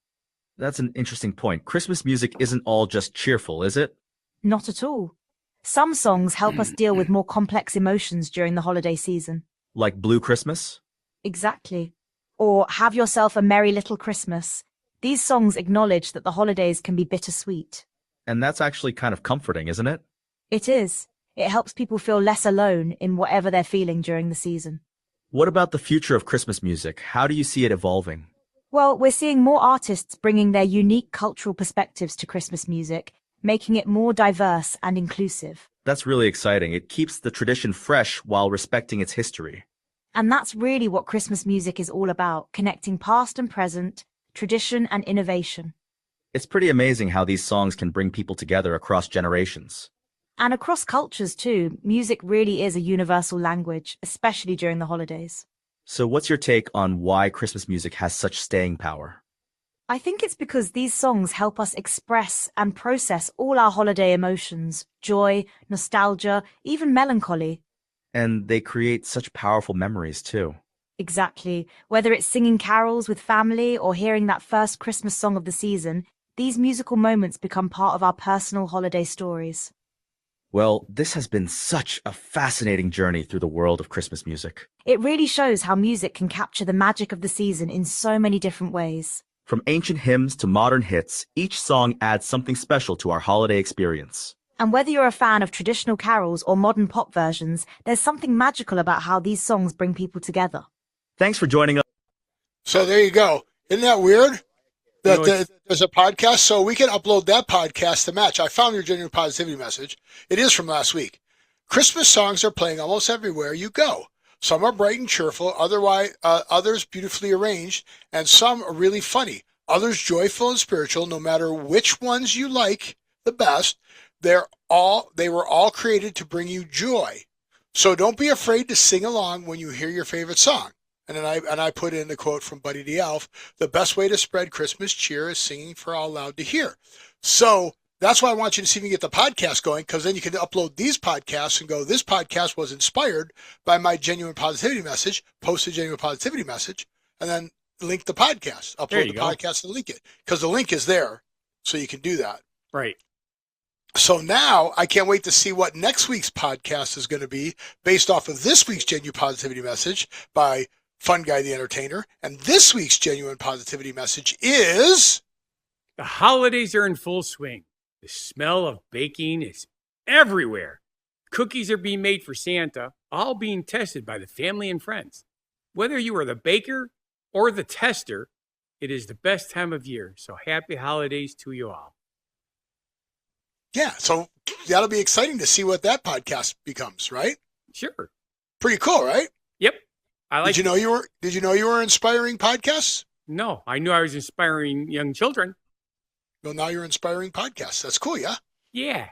That's an interesting point. Christmas music isn't all just cheerful, is it? Not at all. Some songs help us deal with more complex emotions during the holiday season. Like Blue Christmas? Exactly. Or Have Yourself a Merry Little Christmas. These songs acknowledge that the holidays can be bittersweet. And that's actually kind of comforting, isn't it? It is. It helps people feel less alone in whatever they're feeling during the season. What about the future of Christmas music? How do you see it evolving? Well, we're seeing more artists bringing their unique cultural perspectives to Christmas music, making it more diverse and inclusive. That's really exciting. It keeps the tradition fresh while respecting its history. And that's really what Christmas music is all about, connecting past and present, tradition and innovation. It's pretty amazing how these songs can bring people together across generations. And across cultures too, music really is a universal language, especially during the holidays. So what's your take on why Christmas music has such staying power? I think it's because these songs help us express and process all our holiday emotions, joy, nostalgia, even melancholy. And they create such powerful memories too. Exactly. Whether it's singing carols with family or hearing that first Christmas song of the season, these musical moments become part of our personal holiday stories. Well, this has been such a fascinating journey through the world of Christmas music. It really shows how music can capture the magic of the season in so many different ways. From ancient hymns to modern hits, each song adds something special to our holiday experience. And whether you're a fan of traditional carols or modern pop versions, there's something magical about how these songs bring people together. Thanks for joining us. So there you go. Isn't that weird? That there's a podcast, so we can upload that podcast to match. I found your genuine positivity message. It is from last week. Christmas songs are playing almost everywhere you go. Some are bright and cheerful, others beautifully arranged, and some are really funny. Others joyful and spiritual. No matter which ones you like the best, they were all created to bring you joy. So don't be afraid to sing along when you hear your favorite song. And then I put in the quote from Buddy the Elf: the best way to spread Christmas cheer is singing for all loud to hear. So that's why I want you to see if you can get the podcast going, because then you can upload these podcasts and go, this podcast was inspired by my genuine positivity message, post a genuine positivity message, and then link the podcast, upload the podcast and link it, because the link is there, so you can do that. Right. So now I can't wait to see what next week's podcast is going to be based off of this week's genuine positivity message by Funguy The Entertainer. And this week's genuine positivity message is... the holidays are in full swing. The smell of baking is everywhere. Cookies are being made for Santa, all being tested by the family and friends. Whether you are the baker or the tester, it is the best time of year. So happy holidays to you all. Yeah, so that'll be exciting to see what that podcast becomes, right? Sure. Pretty cool, right? Yep. Did you know you were inspiring podcasts? No, I knew I was inspiring young children. Well, now you're inspiring podcasts. That's cool, yeah? Yeah.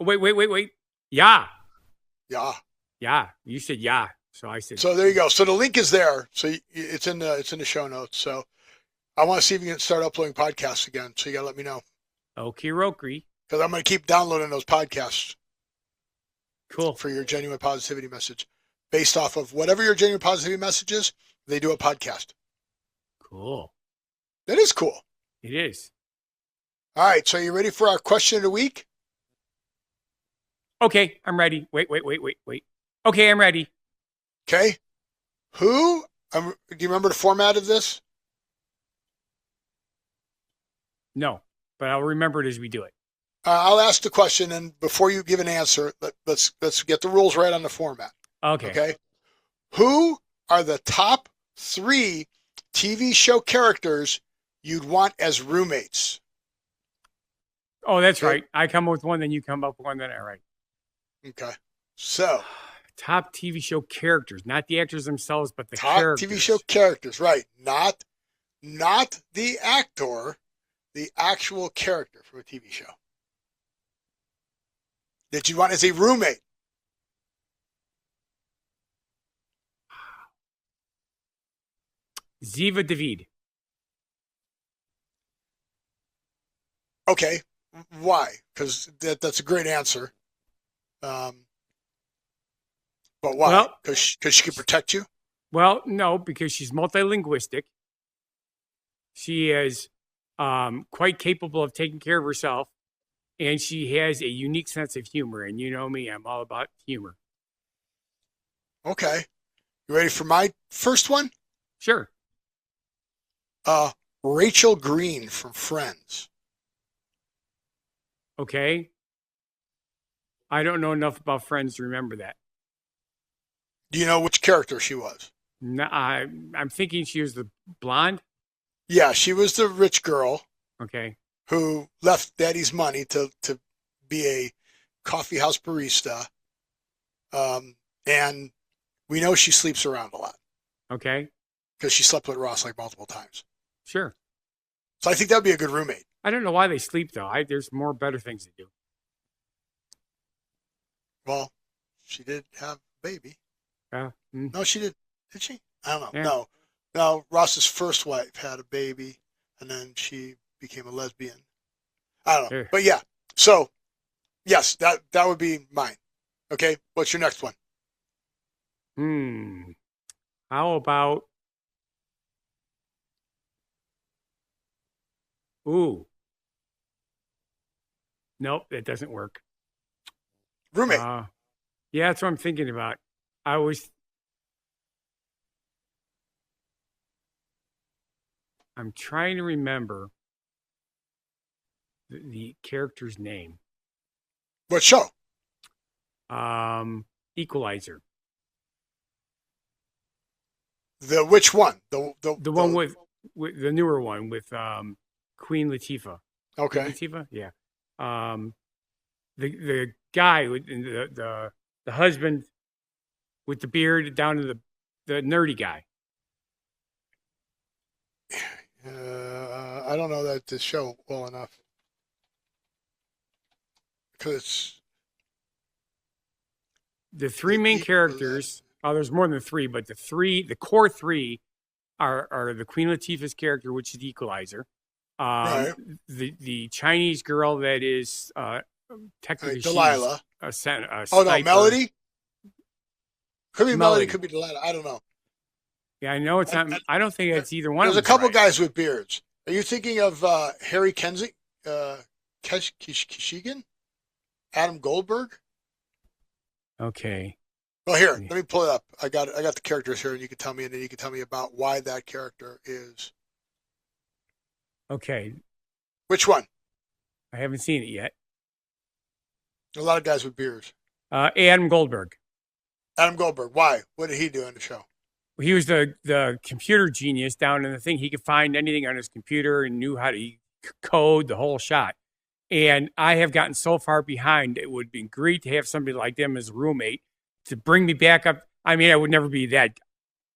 Wait. Yeah. Yeah. Yeah. You said yeah. So I said. So there you go. So the link is there. So it's in the show notes. So I want to see if you can start uploading podcasts again. So you got to let me know. Okay, Rokri. Because I'm going to keep downloading those podcasts. Cool. For your genuine positivity message. Based off of whatever your genuine positivity message is, they do a podcast. Cool. That is cool. It is. All right. So you ready for our question of the week? Okay, I'm ready. Wait. Okay, I'm ready. Okay. Do you remember the format of this? No, but I'll remember it as we do it. I'll ask the question, and before you give an answer, let's get the rules right on the format. Okay. Okay. Who are the top 3 TV show characters you'd want as roommates? Oh, that's right. I come up with one, then you come up with one, then I write. Okay. So. Top TV show characters, not the actors themselves, but the top characters. TV show characters, right. Not the actor, the actual character from a TV show that you want as a roommate. Ziva David. Okay. Why? Because that's a great answer. But why? Well, because she can protect you? Well, no, because she's multilinguistic. She is quite capable of taking care of herself, and she has a unique sense of humor. And you know me, I'm all about humor. Okay. You ready for my first one? Sure. Rachel Green from Friends. Okay. I don't know enough about Friends to remember that. Do you know which character she was? No, I'm thinking she was the blonde. Yeah, she was the rich girl. Okay. Who left daddy's money to be a coffee house barista. And we know she sleeps around a lot. Okay. Because she slept with Ross like multiple times. Sure. So I think that would be a good roommate. I don't know why they sleep, though. There's better things to do. Well, she did have a baby. Mm. No, she did. Did she? I don't know. Yeah. No, Ross's first wife had a baby, and then she became a lesbian. I don't know. Sure. But yeah. So, yes, that would be mine. Okay. What's your next one? How about? Ooh. Nope, that doesn't work. Roommate. Yeah, that's what I'm thinking about. I'm trying to remember the character's name. What show? Equalizer. The which one? The one with the newer one with Queen Latifah. Okay. Queen Latifah? Yeah. The guy with the husband with the beard down to the nerdy guy. I don't know that the show well enough because the three main characters. Oh, there's more than three, but the core three are the Queen Latifah's character, which is the Equalizer. Right. The Chinese girl that is technically Delilah. No, Melody. Could be Melody. Could be Delilah. I don't know. Yeah, I know it's not. I don't think it's either one. There's a couple guys with beards. Are you thinking of Harry Keshigan? Adam Goldberg? Okay. Well, here, let me pull it up. I got the characters here, and you can tell me, and then you can tell me about why that character is. Okay. Which one? I haven't seen it yet. A lot of guys with beards. Adam Goldberg. Adam Goldberg. Why? What did he do in the show? He was the computer genius down in the thing. He could find anything on his computer and knew how to code the whole shot. And I have gotten so far behind, it would be great to have somebody like them as a roommate to bring me back up. I mean, I would never be that.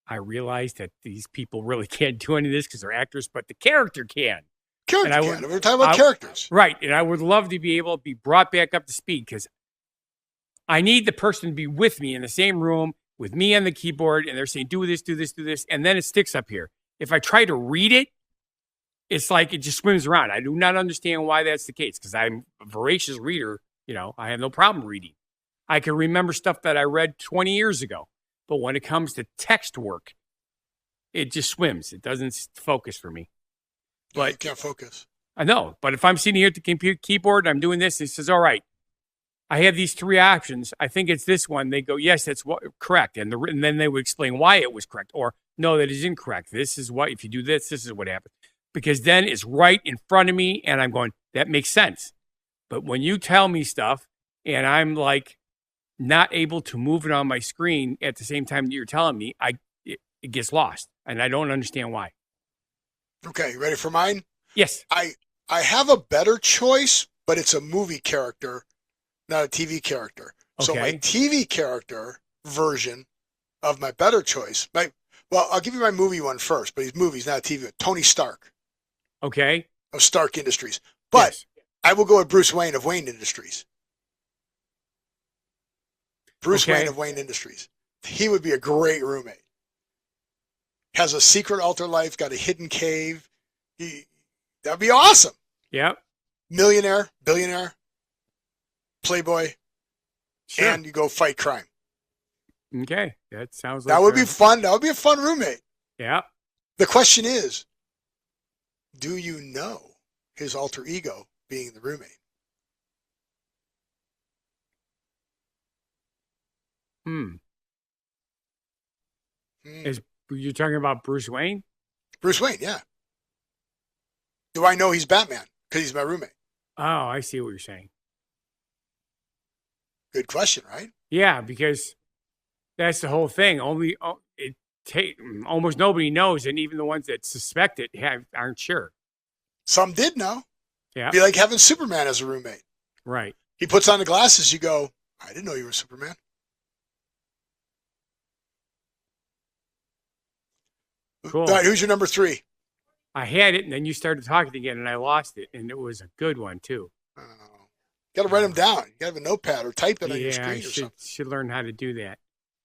I realize that these people really can't do any of this because they're actors, but the character can. We're talking about characters. Right. And I would love to be able to be brought back up to speed because I need the person to be with me in the same room with me on the keyboard, and they're saying, do this, do this, do this, and then it sticks up here. If I try to read it, it's like it just swims around. I do not understand why that's the case because I'm a voracious reader. You know, I have no problem reading. I can remember stuff that I read 20 years ago. But when it comes to text work, it just swims. It doesn't focus for me. But you can't focus. I know. But if I'm sitting here at the keyboard and I'm doing this, it says, all right, I have these three options. I think it's this one. They go, yes, that's correct. And then they would explain why it was correct. Or, no, that is incorrect. This is what, if you do this, this is what happens. Because then it's right in front of me, and I'm going, that makes sense. But when you tell me stuff, and I'm like not able to move it on my screen at the same time that you're telling me, it gets lost. And I don't understand why. Okay, ready for mine? Yes. I have a better choice, but it's a movie character, not a TV character. Okay. So my TV character version of my better choice, I'll give you my movie one first, but he's movies, not TV. Tony Stark. Okay. Of Stark Industries. But yes. I will go with Bruce Wayne of Wayne Industries. Bruce Wayne of Wayne Industries. He would be a great roommate. Has a secret alter life, got a hidden cave. That'd be awesome. Yep. Millionaire, billionaire, playboy, sure. And you go fight crime. Okay. That sounds like that would be fun. That would be a fun roommate. Yeah. The question is, do you know his alter ego being the roommate? You're talking about Bruce Wayne? Bruce Wayne, yeah. Do I know he's Batman? Because he's my roommate. Oh, I see what you're saying. Good question, right? Yeah, because that's the whole thing. Almost nobody knows, and even the ones that suspect it aren't sure. Some did know. Yeah. It'd be like having Superman as a roommate. Right. He puts on the glasses, you go, I didn't know you were Superman. Cool. All right, who's your number 3? I had it, and then you started talking again, and I lost it, and it was a good one, too. Oh. Got to write them down. You got to have a notepad or type it on your Yeah, I screen or something. should learn how to do that.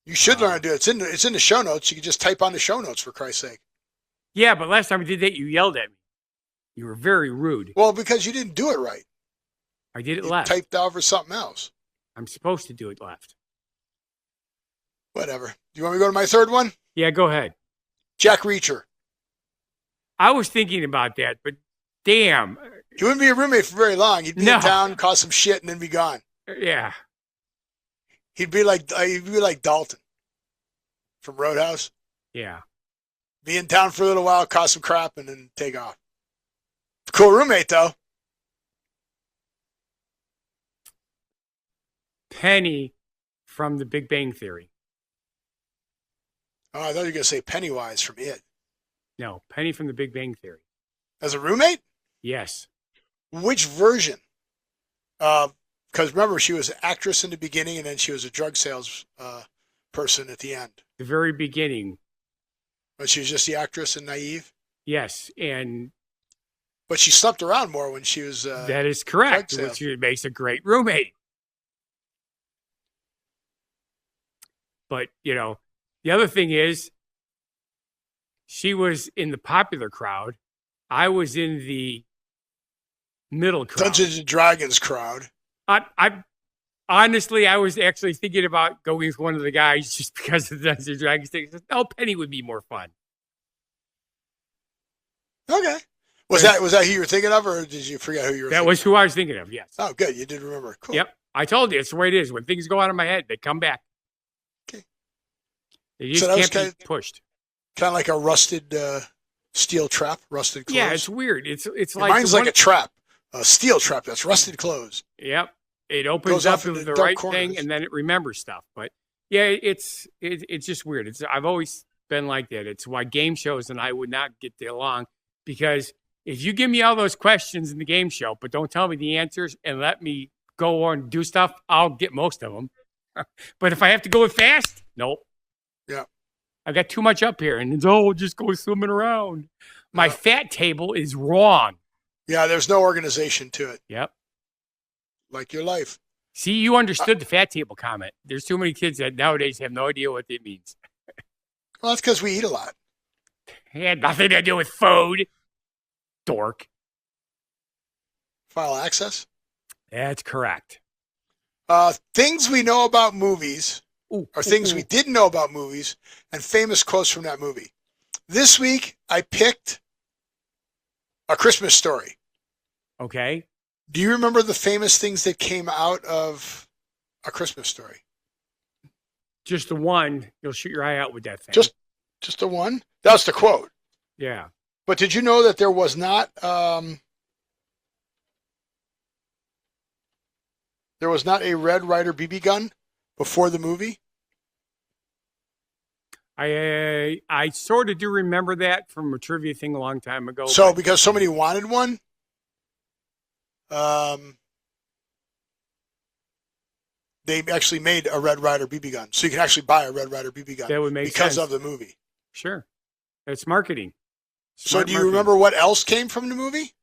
You should learn how to do it. It's in the show notes. You can just type on the show notes, for Christ's sake. Yeah, but last time we did that, you yelled at me. You were very rude. Well, because you didn't do it right. I did it You left. typed over something else. I'm supposed to do it left. Whatever. Do you want me to go to my third one? Yeah, go ahead. Jack Reacher. I was thinking about that, but damn. He wouldn't be a roommate for very long. He'd be in town, cause some shit, and then be gone. Yeah. He'd be like Dalton from Roadhouse. Yeah. Be in town for a little while, cause some crap, and then take off. Cool roommate, though. Penny from The Big Bang Theory. Oh, I thought you were going to say Pennywise from It. No, Penny from The Big Bang Theory. As a roommate? Yes. Which version? Because remember, she was an actress in the beginning, and then she was a drug sales person at the end. The very beginning. But she was just the actress and naive? Yes, and... But she slept around more when she was... that is correct, which makes a great roommate. But, you know, the other thing is, she was in the popular crowd. I was in the middle crowd. Dungeons and Dragons crowd. I honestly, I was actually thinking about going with one of the guys just because of the Dungeons and Dragons thing. Oh, Penny would be more fun. Okay. Was that who you were thinking of, or did you forget who you were thinking of? That was who I was thinking of, yes. Oh, good. You did remember. Cool. Yep. I told you, it's the way it is. When things go out of my head, they come back. Okay. They just can't be pushed. Kind of like a rusted steel trap, rusted clothes. Yeah, it's weird. It's like... Mine's like a trap, a steel trap that's rusted clothes. Yep. It opens up with the right thing, and then it remembers stuff. But, yeah, it's just weird. I've always been like that. It's why game shows and I would not get along, because if you give me all those questions in the game show, but don't tell me the answers and let me go on and do stuff, I'll get most of them. But if I have to go fast, nope. Yeah. I got too much up here, and just go swimming around. My fat table is wrong. Yeah, there's no organization to it. Yep. Like your life. See, you understood the fat table comment. There's too many kids that nowadays have no idea what it means. Well, that's because we eat a lot. It had nothing to do with food. Dork. File access? That's correct. Things we know about movies, or things we didn't know about movies, and famous quotes from that movie. This week, I picked A Christmas Story. Okay. Do you remember the famous things that came out of A Christmas Story? Just the one. You'll shoot your eye out with that thing. Just the one? That's the quote. Yeah. But did you know that there was not a Red Ryder BB gun before the movie? I sort of do remember that from a trivia thing a long time ago. So because somebody wanted one, they actually made a Red Ryder BB gun. So you can actually buy a Red Ryder BB gun that would make because sense. of the movie. Sure. It's marketing. So do you remember what else came from the movie?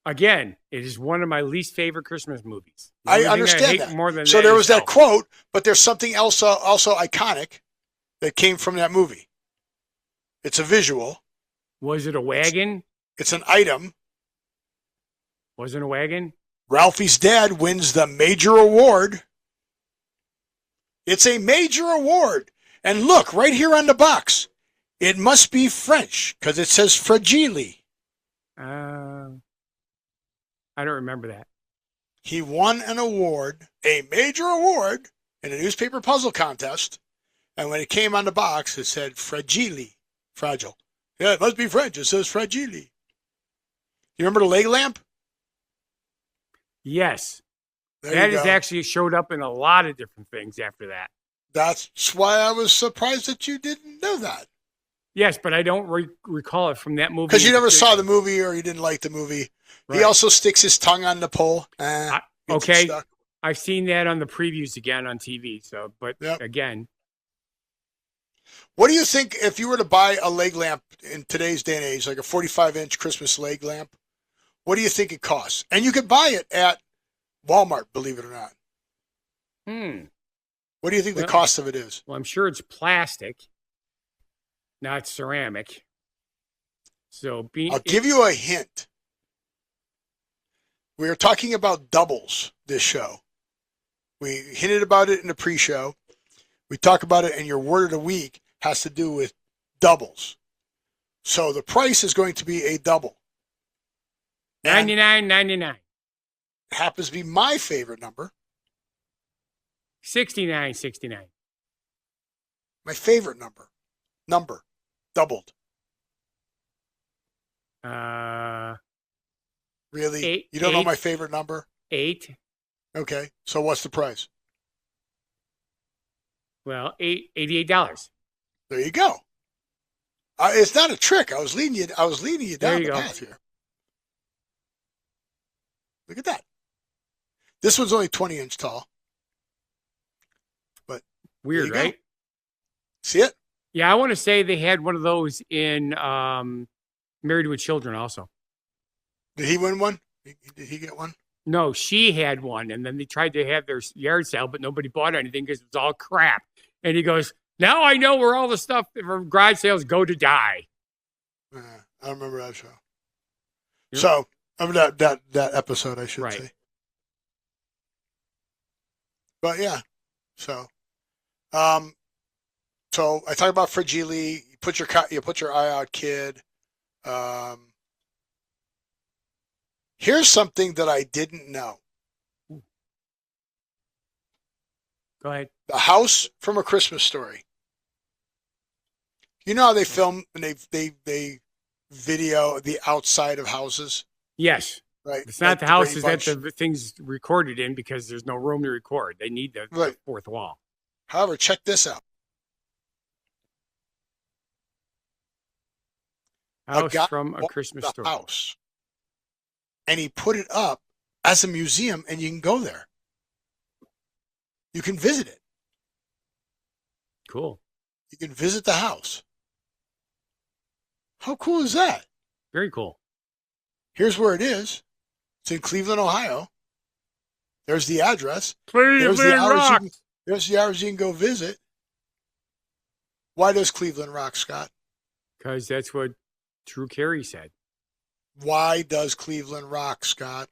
Again, it is one of my least favorite Christmas movies. I understand that. More than so that there was that quote, but there's something else also iconic that came from that movie. It's a visual. Was it a wagon? It's an item. Was it a wagon? Ralphie's dad wins the major award. It's a major award. And look, right here on the box, it must be French because it says fragile. I don't remember that. He won an award, a major award, in a newspaper puzzle contest. And when it came on the box, it said fragile. Fragile. Yeah, it must be French. It says fragile. You remember the leg lamp? Yes. That has actually showed up in a lot of different things after that. That's why I was surprised that you didn't know that. Yes, but I don't recall it from that movie. Because you never saw the movie or you didn't like the movie. Right. He also sticks his tongue on the pole. Okay. I've seen that on the previews again on TV. So, but again. What do you think if you were to buy a leg lamp in today's day and age, like a 45-inch Christmas leg lamp? What do you think it costs? And you could buy it at Walmart, believe it or not. Hmm. What do you think the cost of it is? Well, I'm sure it's plastic, not ceramic. So I'll give you a hint. We are talking about doubles this show. We hinted about it in the pre-show. We talk about it, and your word of the week has to do with doubles. So the price is going to be a double. $99.99. Happens to be my favorite number. $69.69. My favorite number. Doubled. Really? 8. You don't know my favorite number? 8. Okay. So what's the price? Well, $88. There you go. It's not a trick. I was leading you down the path here. Look at that. This one's only 20 inch tall. But weird, right? See it? Yeah, I want to say they had one of those in Married with Children also. Did he win one? Did he get one? No, she had one, and then they tried to have their yard sale, but nobody bought anything because it was all crap. And he goes, now I know where all the stuff from garage sales go to die. I don't remember that show. Yep. So, I mean, that episode, I should say. But yeah, so I talk about fragile. You put your eye out, kid. Here's something that I didn't know. Go ahead. The house from A Christmas Story. You know how they film and they video the outside of houses? Yes. Right. It's not the houses that the thing's recorded in because there's no room to record. They need the fourth wall. However, check this out. House from A Christmas Story. House. And he put it up as a museum, and you can go there. You can visit it. Cool. You can visit the house. How cool is that? Very cool. Here's where it is. It's in Cleveland, Ohio. There's the address. Cleveland Rock. There's the hours you can go visit. Why does Cleveland rock, Scott? Because that's what Drew Carey said. Why does Cleveland rock, Scott?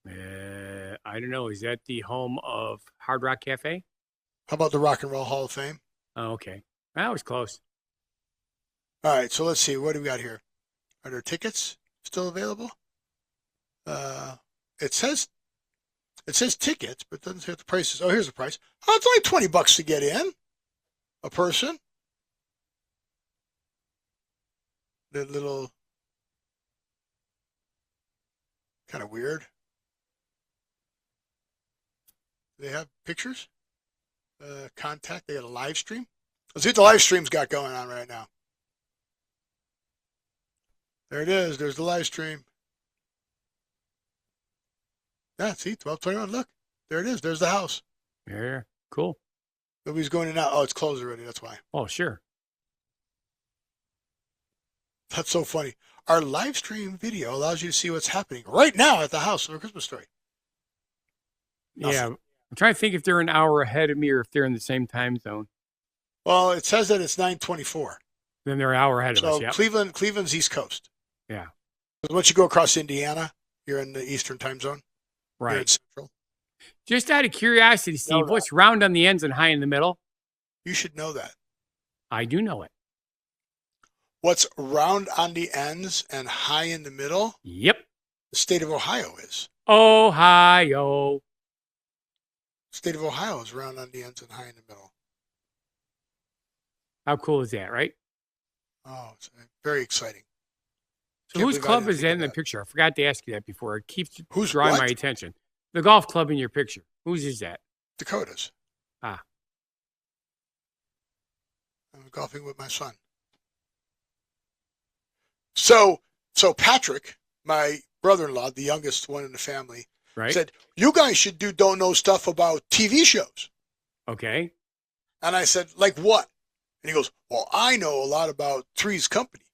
I don't know. Is that the home of Hard Rock Cafe? How about the Rock and Roll Hall of Fame? Oh, okay. That was close. All right, so let's see. What do we got here? Are there tickets still available? It says tickets, but it doesn't say what the price is. Oh, here's the price. Oh, it's only $20 to get in. A person. The little kind of weird. They have pictures. Contact. They got a live stream. Let's see what the live stream's got going on right now. There it is. There's the live stream. Yeah, see, 12:21. Look, there it is. There's the house. Yeah, cool. Nobody's going in and out. Oh, it's closed already. That's why. Oh, sure. That's so funny. Our live stream video allows you to see what's happening right now at the house of A Christmas Story. Nothing. Yeah, I'm trying to think if they're an hour ahead of me or if they're in the same time zone. Well, it says that it's 9:24. Then they're an hour ahead of us. Yeah. Cleveland's East Coast. Yeah. Once you go across Indiana, you're in the Eastern time zone. Right. You're in Central. Just out of curiosity, Steve, what's round on the ends and high in the middle? You should know that. I do know it. What's round on the ends and high in the middle? Yep. The state of Ohio is. Ohio. The state of Ohio is round on the ends and high in the middle. How cool is that, right? Oh, it's very exciting. So whose club is that in the picture? I forgot to ask you that before. It keeps drawing my attention. The golf club in your picture. Whose is that? Dakota's. Ah. I'm golfing with my son. So Patrick, my brother-in-law, the youngest one in the family, said, you guys should don't know stuff about TV shows. Okay. And I said, like what? And he goes, well, I know a lot about Three's Company.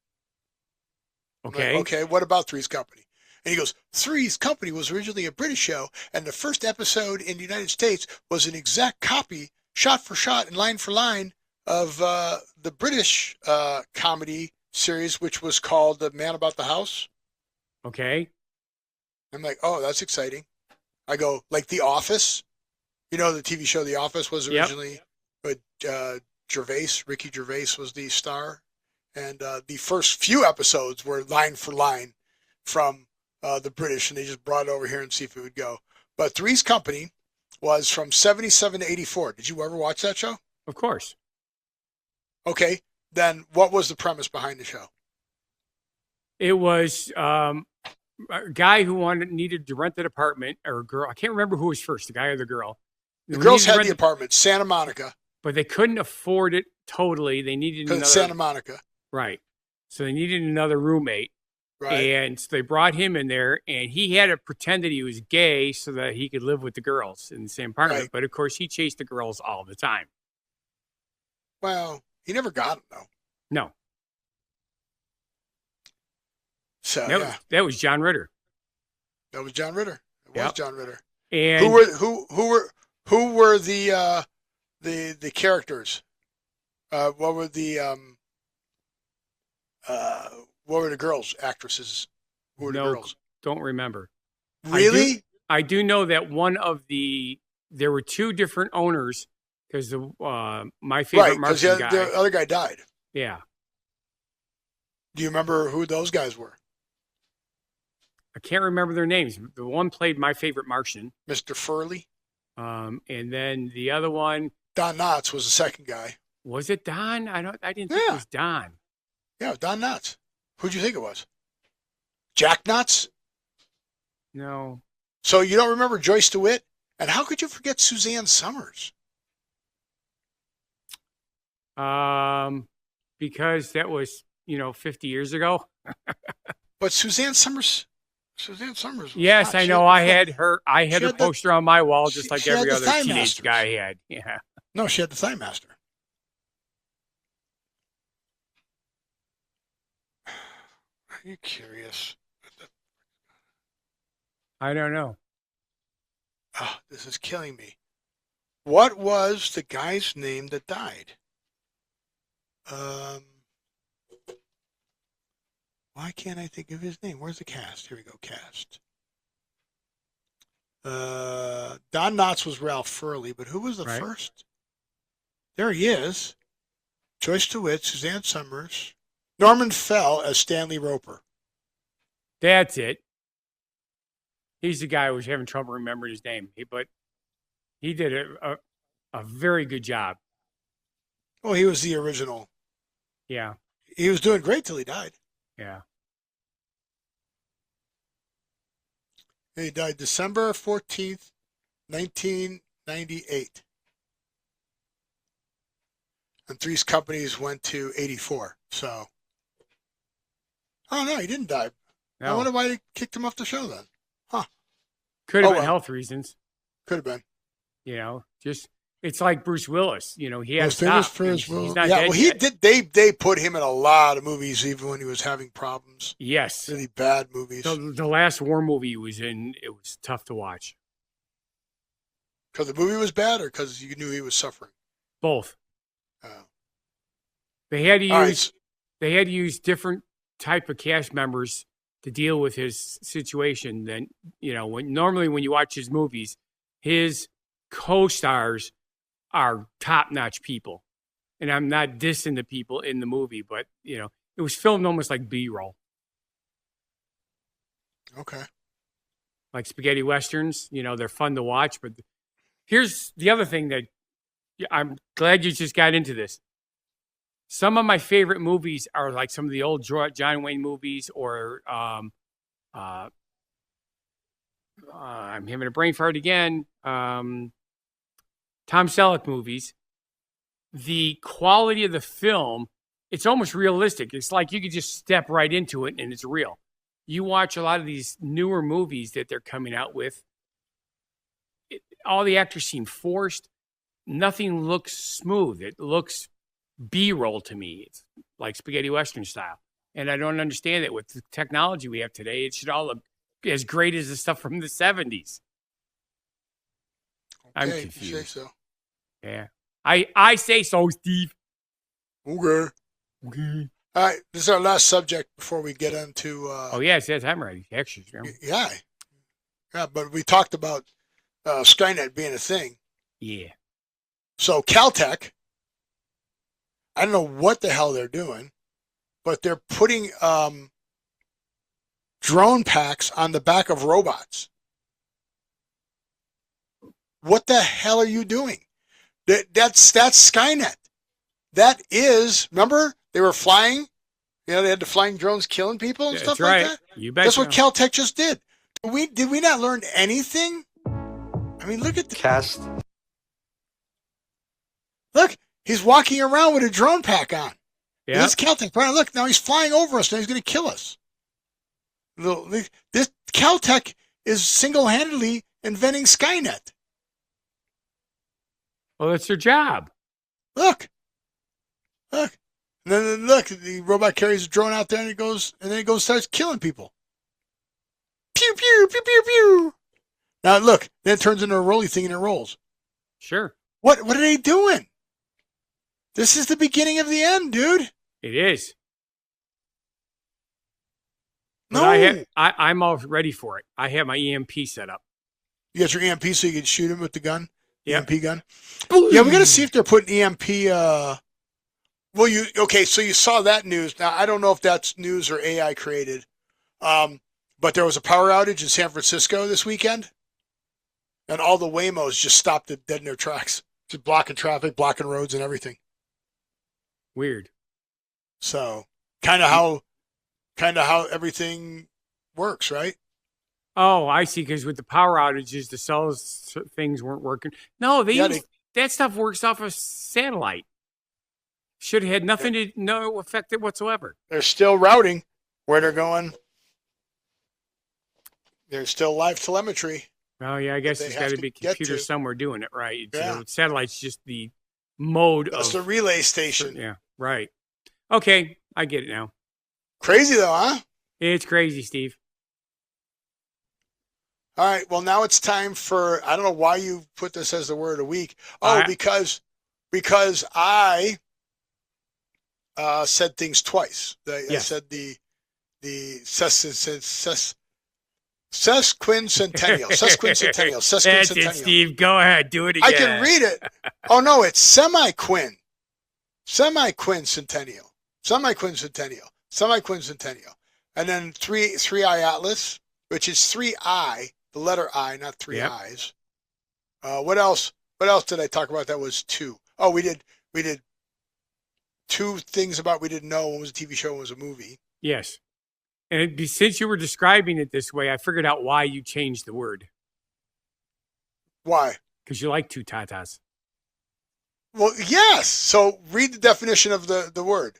Okay. Like, okay, what about Three's Company? And he goes, Three's Company was originally a British show, and the first episode in the United States was an exact copy, shot for shot and line for line, of the British comedy series, which was called The Man About the House. Okay. I'm like, oh, that's exciting. I go, like The Office. You know, the TV show The Office was originally, but Ricky Gervais was the star. And the first few episodes were line for line from the British, and they just brought it over here and see if it would go. But Three's Company was from 77 to 84. Did you ever watch that show? Of course. Okay. Then what was the premise behind the show? It was a guy who needed to rent an apartment, or a girl. I can't remember who was first, the guy or the girl. The girls had the apartment, Santa Monica. But they couldn't afford it totally. They needed another. Santa Monica. Right. So they needed another roommate. Right. And so they brought him in there, and he had to pretend that he was gay so that he could live with the girls in the same apartment. Right. But, of course, he chased the girls all the time. Well, he never got them, though. No. So that was John Ritter. That was John Ritter. It was John Ritter. And who were the characters? What were the girls, actresses? Who were the girls? Don't remember. Really? I do know that there were two different owners, because my favorite Martian guy. The other guy died. Yeah. Do you remember who those guys were? I can't remember their names. The one played my favorite Martian, Mr. Furley. And then the other one, Don Knotts, was the second guy. Was it Don? I didn't think it was Don. Yeah, Don Knotts. Who'd you think it was? Jack Knotts? No. So you don't remember Joyce DeWitt? And how could you forget Suzanne Summers? Because that was 50 years ago. But Suzanne Summers. Yes, I know. I had her poster on my wall, just like every other teenage guy had. Yeah. No, she had the Thigh Master. Are you curious? I don't know. Oh, this is killing me. What was the guy's name that died? Why can't I think of his name? Where's the cast? Here we go, cast. Don Knotts was Ralph Furley, but who was the first? There he is. Joyce DeWitt, Suzanne Summers, Norman Fell as Stanley Roper. That's it. He's the guy who was having trouble remembering his name, but he did a very good job. Oh, he was the original. Yeah. He was doing great till he died. Yeah. He died December 14th, 1998. And Three's Companies went to 84. So, oh no, he didn't die. No. I wonder why they kicked him off the show then. Huh. Could have been health reasons. Could have been. Just it's like Bruce Willis. He has famous for his he's not dead he yet. Did. They put him in a lot of movies, even when he was having problems. Yes, really bad movies. The last war movie he was in, it was tough to watch. Because the movie was bad, or because you knew he was suffering? Both. They had to use different type of cast members to deal with his situation than when you watch his movies, his co-stars are top-notch people. And I'm not dissing the people in the movie, but it was filmed almost like B-roll. Okay. Like spaghetti westerns, they're fun to watch, but here's the other thing that I'm glad you just got into this. Some of my favorite movies are like some of the old John Wayne movies, or I'm having a brain fart again. Tom Selleck movies. The quality of the film, it's almost realistic. It's like you could just step right into it and it's real. You watch a lot of these newer movies that they're coming out with, all the actors seem forced. Nothing looks smooth. It looks B-roll to me. It's like spaghetti western style. And I don't understand it. With the technology we have today, it should all look as great as the stuff from the 70s. I'm Okay, confused. you say so. Yeah. I say so, Steve. Okay. All right, this is our last subject before we get into. Oh yes, I'm ready. Extras. Yeah, but we talked about Skynet being a thing. Yeah. So CalTech, I don't know what the hell they're doing, but they're putting drone packs on the back of robots. What the hell are you doing? That's Skynet. That is, remember they were flying. They had the flying drones killing people and stuff like that. You bet. That's what CalTech just did. Did we not learn anything? I mean, look at the cast. Look, he's walking around with a drone pack on. Yeah. That's CalTech. Brian, look, now he's flying over us. Now he's going to kill us. This CalTech is single-handedly inventing Skynet. Well, it's their job. Look. And then look, the robot carries a drone out there and it starts killing people. Pew, pew, pew, pew, pew. Now look, then it turns into a rolly thing and it rolls. Sure. What are they doing? This is the beginning of the end, dude. It is. No. But I'm all ready for it. I have my EMP set up. You got your EMP so you can shoot him with the gun? Yep. EMP gun? Yeah, we got to see if they're putting EMP... so you saw that news. Now, I don't know if that's news or AI created, but there was a power outage in San Francisco this weekend, and all the Waymos just stopped dead in their tracks, just blocking traffic, blocking roads and everything. Weird. So, kind of how everything works, right? Oh, I see. Because with the power outages, the cells things weren't working. No, that stuff works off a satellite. Should have had no effect whatsoever. They're still routing where they're going. There's still live telemetry. Oh yeah, I guess there's got to be a computer somewhere doing it, right? Yeah. So satellite's just the mode. That's the relay station. Yeah, right. Okay, I get it now. Crazy though, huh? It's crazy, Steve. All right. Well, now it's time for, I don't know why you put this as the word of the week. Oh, because I said things twice. I said the sesquicentennial. That's it, Steve. Go ahead. Do it again. I can read it. Oh, no, it's semiquincentennial. And then three I atlas, which is 3I, the letter I, not three I's. What else did I talk about? That was 2. Oh, we did 2 things about we didn't know. One was a TV show, one was a movie. Yes. And since you were describing it this way, I figured out why you changed the word. Why? Because you like 2 tatas. Well, yes. So read the definition of the word.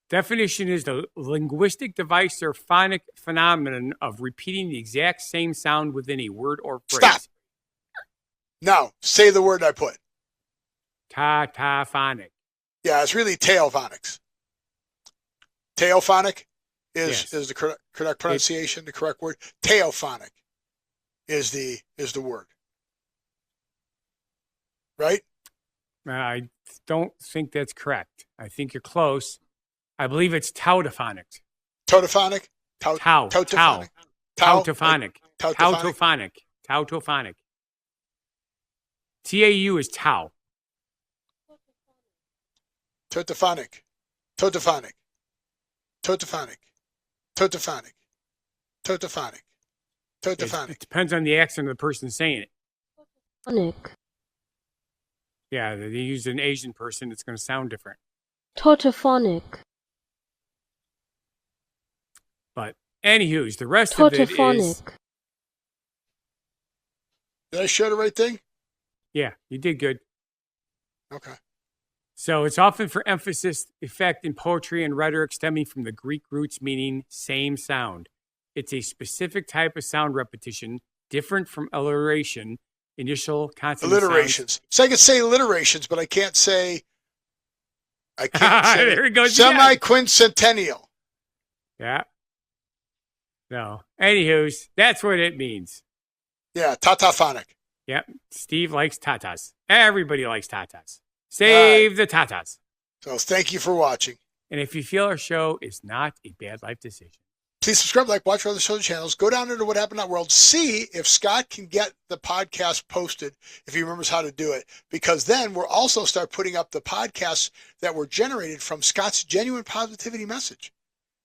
Definition is the linguistic device or phonic phenomenon of repeating the exact same sound within a word or phrase. Stop. Now, say the word I put. Ta-Ta-phonic. Yeah, it's really tailphonics. Tailphonic is the correct pronunciation, the correct word. Tailphonic is the word. Right? I don't think that's correct. I think you're close. I believe it's tautophonic. Tautophonic? Tautophonic. TAU is tau. Tautophonic. It depends on the accent of the person saying it. Phonic. Yeah, they use an Asian person. It's going to sound different. Ta-Ta-phonic. But anywho's, the rest of it is... Did I show the right thing? Yeah, you did good. Okay. So it's often for emphasis, effect in poetry and rhetoric stemming from the Greek roots meaning same sound. It's a specific type of sound repetition, different from alliteration, initial consonant alliterations. Sounds. So I can say alliterations, but I can't say there it goes semiquincentennial. Yeah. No. Anywho's, that's what it means. Yeah, Ta-Ta-phonic. Yep. Steve likes tatas. Everybody likes tatas. Save the tatas. So thank you for watching. And if you feel our show is not a bad life decision, please subscribe, like, watch our other shows and channels. Go down into What Happened in That World. See if Scott can get the podcast posted, if he remembers how to do it. Because then we'll also start putting up the podcasts that were generated from Scott's genuine positivity message.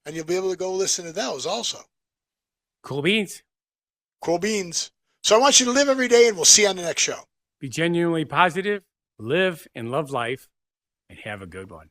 And you'll be able to go listen to those also. Cool beans. Cool beans. So I want you to live every day, and we'll see you on the next show. Be genuinely positive, live and love life, and have a good one.